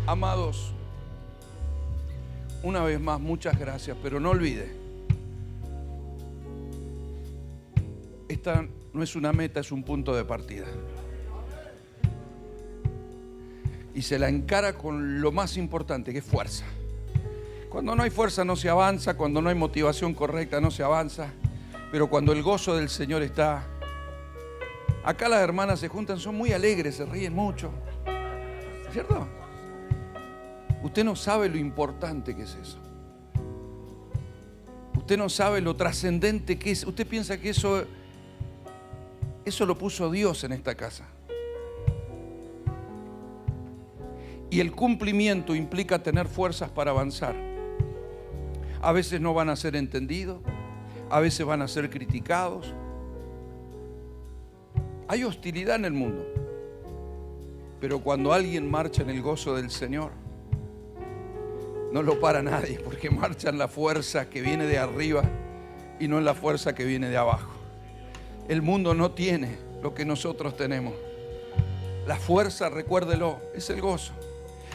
Amados, una vez más, muchas gracias, pero no olvide, esta no es una meta, es un punto de partida. Y se la encara con lo más importante, que es fuerza. Cuando no hay fuerza no se avanza, cuando no hay motivación correcta no se avanza, pero cuando el gozo del Señor está, acá las hermanas se juntan, son muy alegres, se ríen mucho, ¿cierto? Usted no sabe lo importante que es eso. Usted no sabe lo trascendente que es. Usted piensa que eso lo puso Dios en esta casa. Y el cumplimiento implica tener fuerzas para avanzar. A veces no van a ser entendidos, a veces van a ser criticados. Hay hostilidad en el mundo. Pero cuando alguien marcha en el gozo del Señor, no lo para nadie, porque marcha en la fuerza que viene de arriba y no en la fuerza que viene de abajo. El mundo no tiene lo que nosotros tenemos. La fuerza, recuérdelo, es el gozo.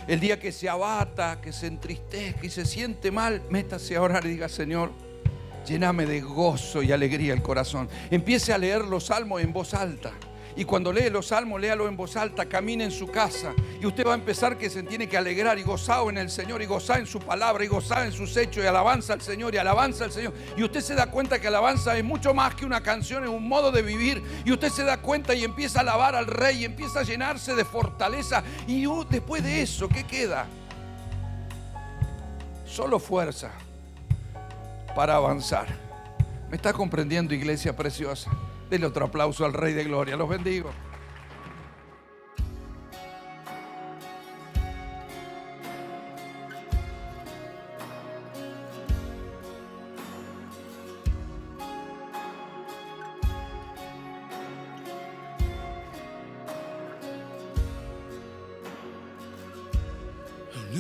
El día que se abata, que se entristezca y se siente mal, métase a orar y diga: Señor, lléname de gozo y alegría el corazón. Empiece a leer los salmos en voz alta. Y cuando lee los salmos, léalo en voz alta, camine en su casa. Y usted va a empezar que se tiene que alegrar y gozar en el Señor, y gozar en su palabra, y gozar en sus hechos, y alabanza al Señor, y alabanza al Señor. Y usted se da cuenta que alabanza es mucho más que una canción, es un modo de vivir. Y usted se da cuenta y empieza a alabar al Rey, y empieza a llenarse de fortaleza. Y después de eso, ¿qué queda? Solo fuerza para avanzar. ¿Me está comprendiendo, iglesia preciosa? Denle otro aplauso al Rey de Gloria. Los bendigo.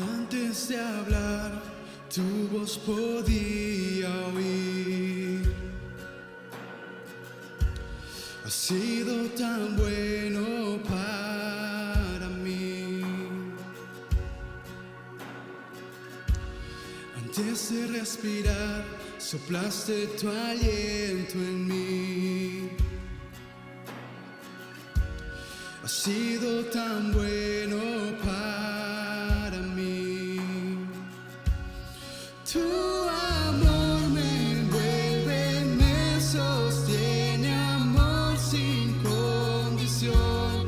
Antes de hablar, tu voz podía oír. Has sido tan bueno para mí. Antes de respirar, soplaste tu aliento en mí. Has sido tan bueno para mí. Tu amor me envuelve, me sostiene, amor sin condición.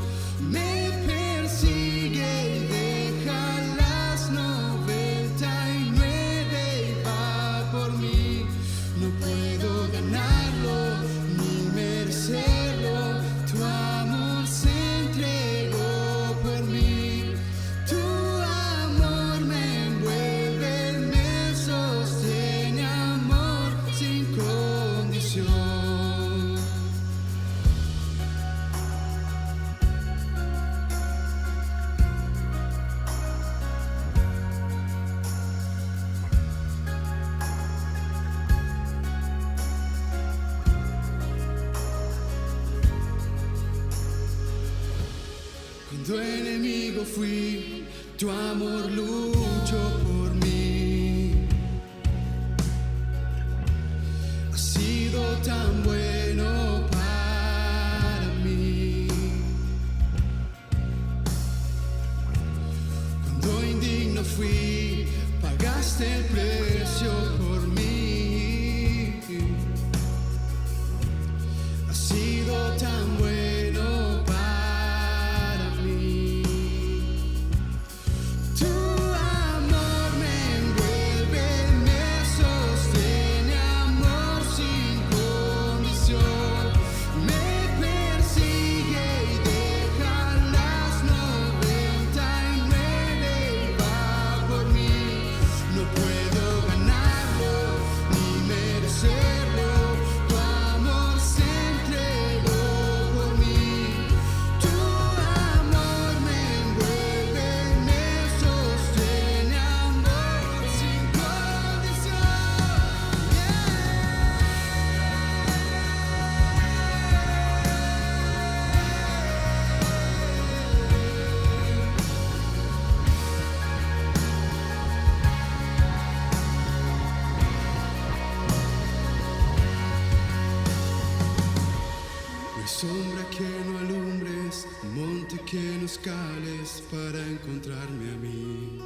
Me persigue y deja las 99 y va por mí. No puedo ganarlo ni merecerlo. Tu amor se entregó por mí. Tu amor me envuelve, me sostiene, amor sin condición. Cuando enemigo fui, tu amor luchó por mí. Has sido tan bueno para mí. Cuando indigno fui, pagaste el precio por mí. Has sido tan bueno para mí. Tu amor me envuelve, me sostiene, amor sin condición. Me persigue y deja las 99 y va por mí. No puedo ganarlo ni merecerlo. Tu amor se entregó por mí. Tu amor me envuelve, me sostiene, amor sin No hay sombra que no alumbres, monte que no escales para encontrarme a mí.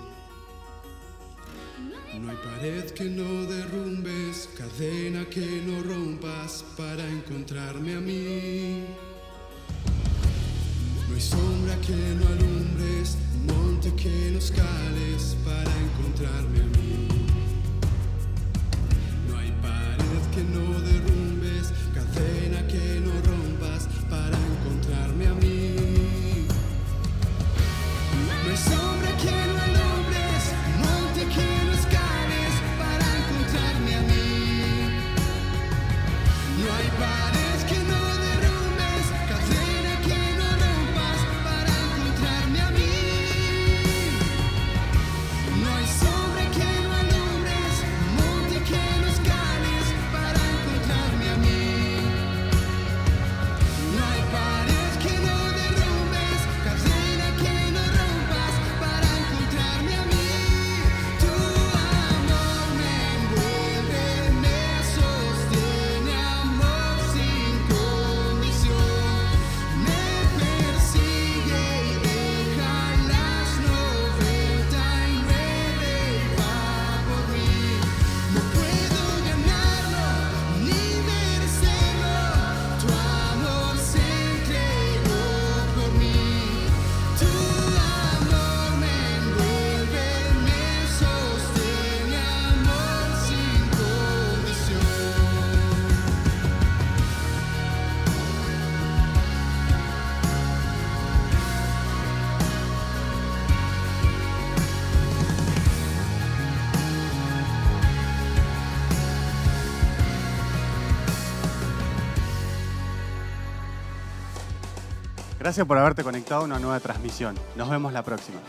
No hay pared que no derrumbes, cadena que no rompas para encontrarme a mí. No hay sombra que no alumbres, monte que no escales para encontrarme a mí. No hay pared que no derrumbes, cadena que no rompas para encontrarme a mí. No hay sombra que no alumbres, monte que no escales para encontrarme a mí. No hay pared que no derrumbes, cadena que no rompas para encontrarme a mí. No hay sombra que no alumbres, monte que no escales para encontrarme a mí. No hay pared que no derrumbes, cadena que no rompas para encontrarme a mí. Tu amor me envuelve, me sostiene, amor sin Gracias por haberte conectado a una nueva transmisión. Nos vemos la próxima.